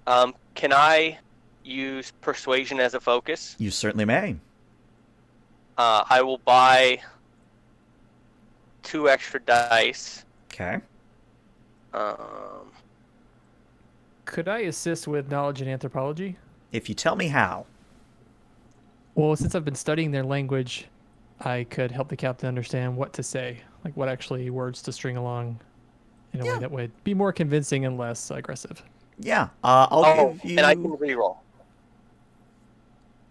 Can I use persuasion as a focus? You certainly may. I will buy 2 extra dice. Okay. Could I assist with knowledge and anthropology? If you tell me how. Well, since I've been studying their language, I could help the captain understand what to say, like what actually words to string along in a way that would be more convincing and less aggressive. Yeah, I'll give you... and I can reroll.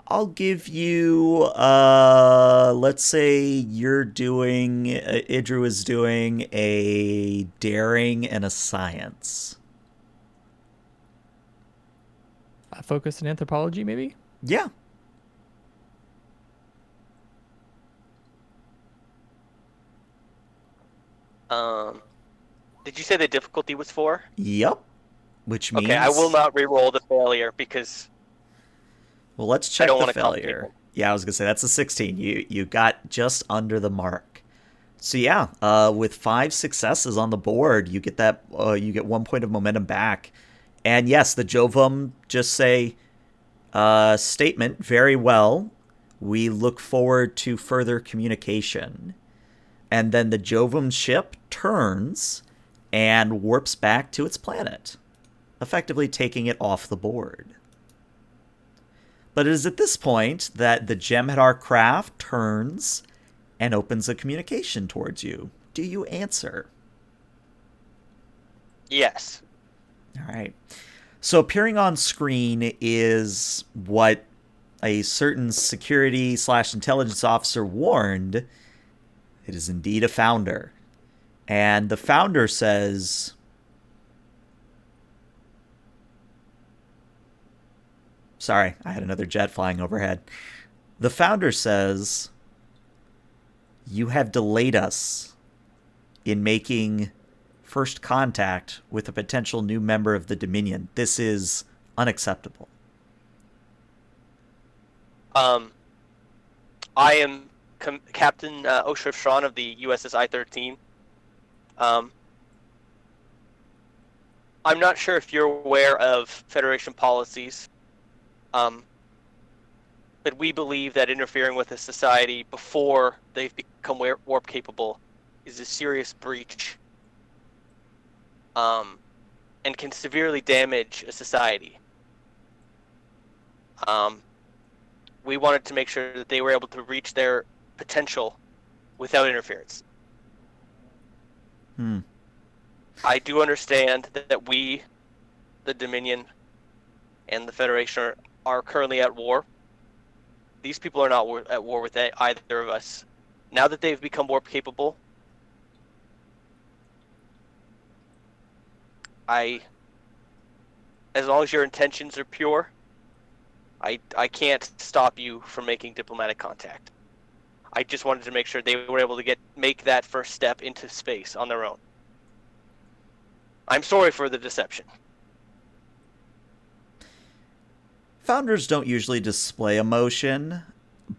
I'll give you, let's say you're doing, Idru is doing a daring and a science. A focus in anthropology, maybe? Yeah. Did you say the difficulty was 4? Yep. Which means... Okay, I will not reroll the failure because... Well, let's check don't the wanna failure. Yeah, I was going to say, that's a 16. You got just under the mark. So yeah, with 5 successes on the board, you get that you get 1 point of momentum back. And yes, the Jovum just say, statement, very well. We look forward to further communication. And then the Jovum ship turns and warps back to its planet, effectively taking it off the board. But it is at this point that the Jem'Hadar craft turns and opens a communication towards you. Do you answer? Yes. All right. So appearing on screen is what a certain security/intelligence officer warned. It is indeed a founder. And the founder says... Sorry, I had another jet flying overhead. The founder says, you have delayed us in making first contact with a potential new member of the Dominion. This is unacceptable. I am Captain Oshrif Shran of the U.S.S. I-13. I'm not sure if you're aware of Federation policies, but we believe that interfering with a society before they've become warp capable is a serious breach, and can severely damage a society. We wanted to make sure that they were able to reach their potential without interference. I do understand that we, the Dominion, and the Federation are currently at war. These people are not at war with either of us. Now that they've become warp capable, as long as your intentions are pure, I can't stop you from making diplomatic contact. I just wanted to make sure they were able to make that first step into space on their own. I'm sorry for the deception. Founders don't usually display emotion,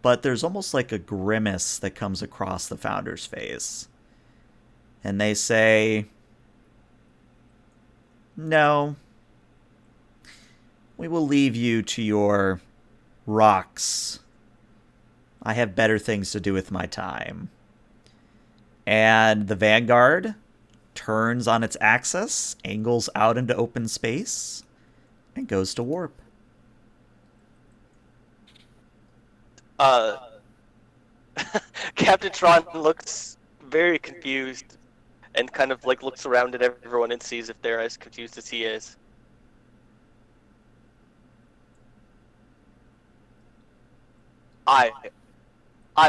but there's almost like a grimace that comes across the founder's face. And they say, "No. We will leave you to your rocks. I have better things to do with my time." And the Vanguard turns on its axis, angles out into open space, and goes to warp. Captain Tron looks very confused and kind of like looks around at everyone and sees if they're as confused as he is. I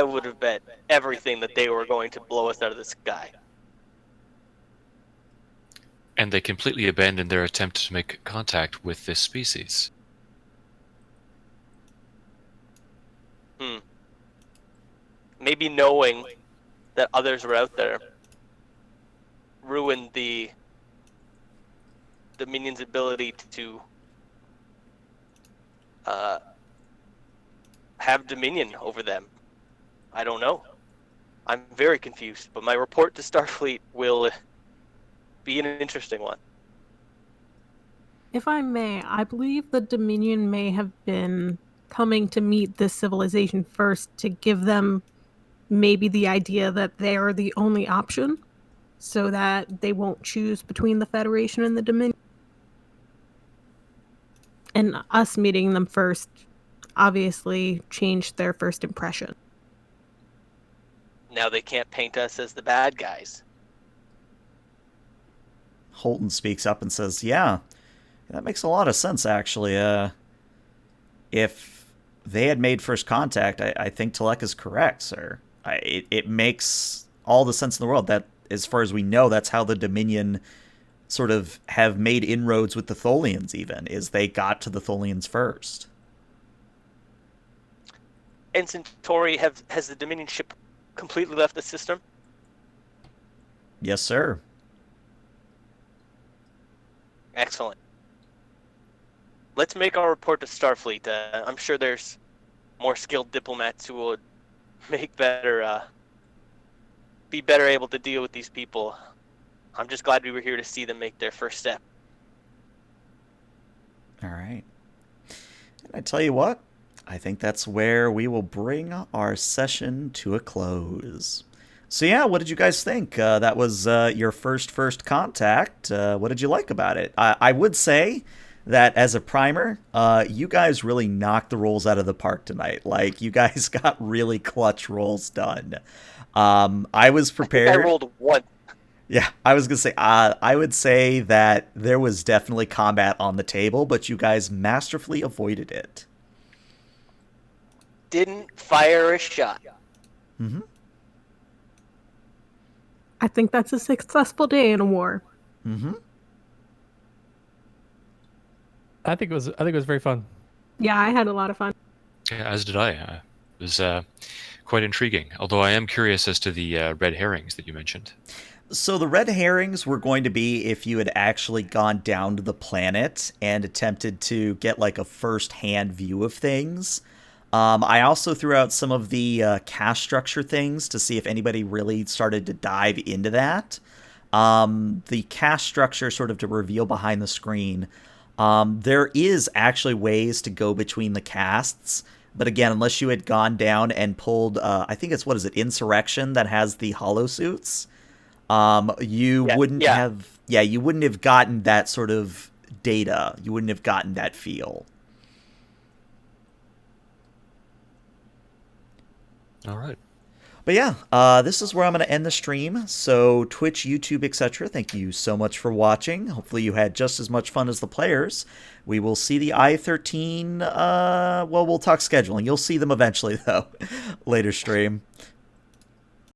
would have bet everything that they were going to blow us out of the sky. And they completely abandoned their attempt to make contact with this species. Maybe knowing that others were out there ruined the Dominion's ability to have dominion over them. I don't know. I'm very confused, but my report to Starfleet will be an interesting one. If I may, I believe the Dominion may have been coming to meet this civilization first to give them maybe the idea that they are the only option, so that they won't choose between the Federation and the Dominion. And us meeting them first obviously changed their first impression. Now they can't paint us as the bad guys. Holton speaks up and says, "Yeah, that makes a lot of sense, actually. If they had made first contact, I think Telek is correct, sir. It makes all the sense in the world that, as far as we know, that's how the Dominion sort of have made inroads with the Tholians, even, is they got to the Tholians first." Ensign Tori, has the Dominion ship completely left the system? Yes, sir. Excellent. Let's make our report to Starfleet. I'm sure there's more skilled diplomats who would be better able to deal with these people. I'm just glad we were here to see them make their first step. All right. And I tell you what, I think that's where we will bring our session to a close. So yeah, what did you guys think? That was your first contact. What did you like about it? I would say that as a primer, you guys really knocked the rolls out of the park tonight. Like, you guys got really clutch rolls done. I was prepared. I rolled one. Yeah, I was going to say, I would say that there was definitely combat on the table, but you guys masterfully avoided it. Didn't fire a shot. Mm-hmm. I think that's a successful day in a war. Mm-hmm. I think it was very fun. Yeah, I had a lot of fun. Yeah, as did I. It was quite intriguing, although I am curious as to the red herrings that you mentioned. So the red herrings were going to be if you had actually gone down to the planet and attempted to get like a first-hand view of things. I also threw out some of the cache structure things to see if anybody really started to dive into that. The cache structure, sort of to reveal behind the screen, there is actually ways to go between the casts. But again, unless you had gone down and pulled, I think it's, what is it, Insurrection that has the hollow suits, you wouldn't Yeah. have, you wouldn't have gotten that sort of data. You wouldn't have gotten that feel. All right. But yeah, this is where I'm going to end the stream. So Twitch, YouTube, etc. Thank you so much for watching. Hopefully you had just as much fun as the players. We will see the I-13. Well, we'll talk scheduling. You'll see them eventually, though. Later stream.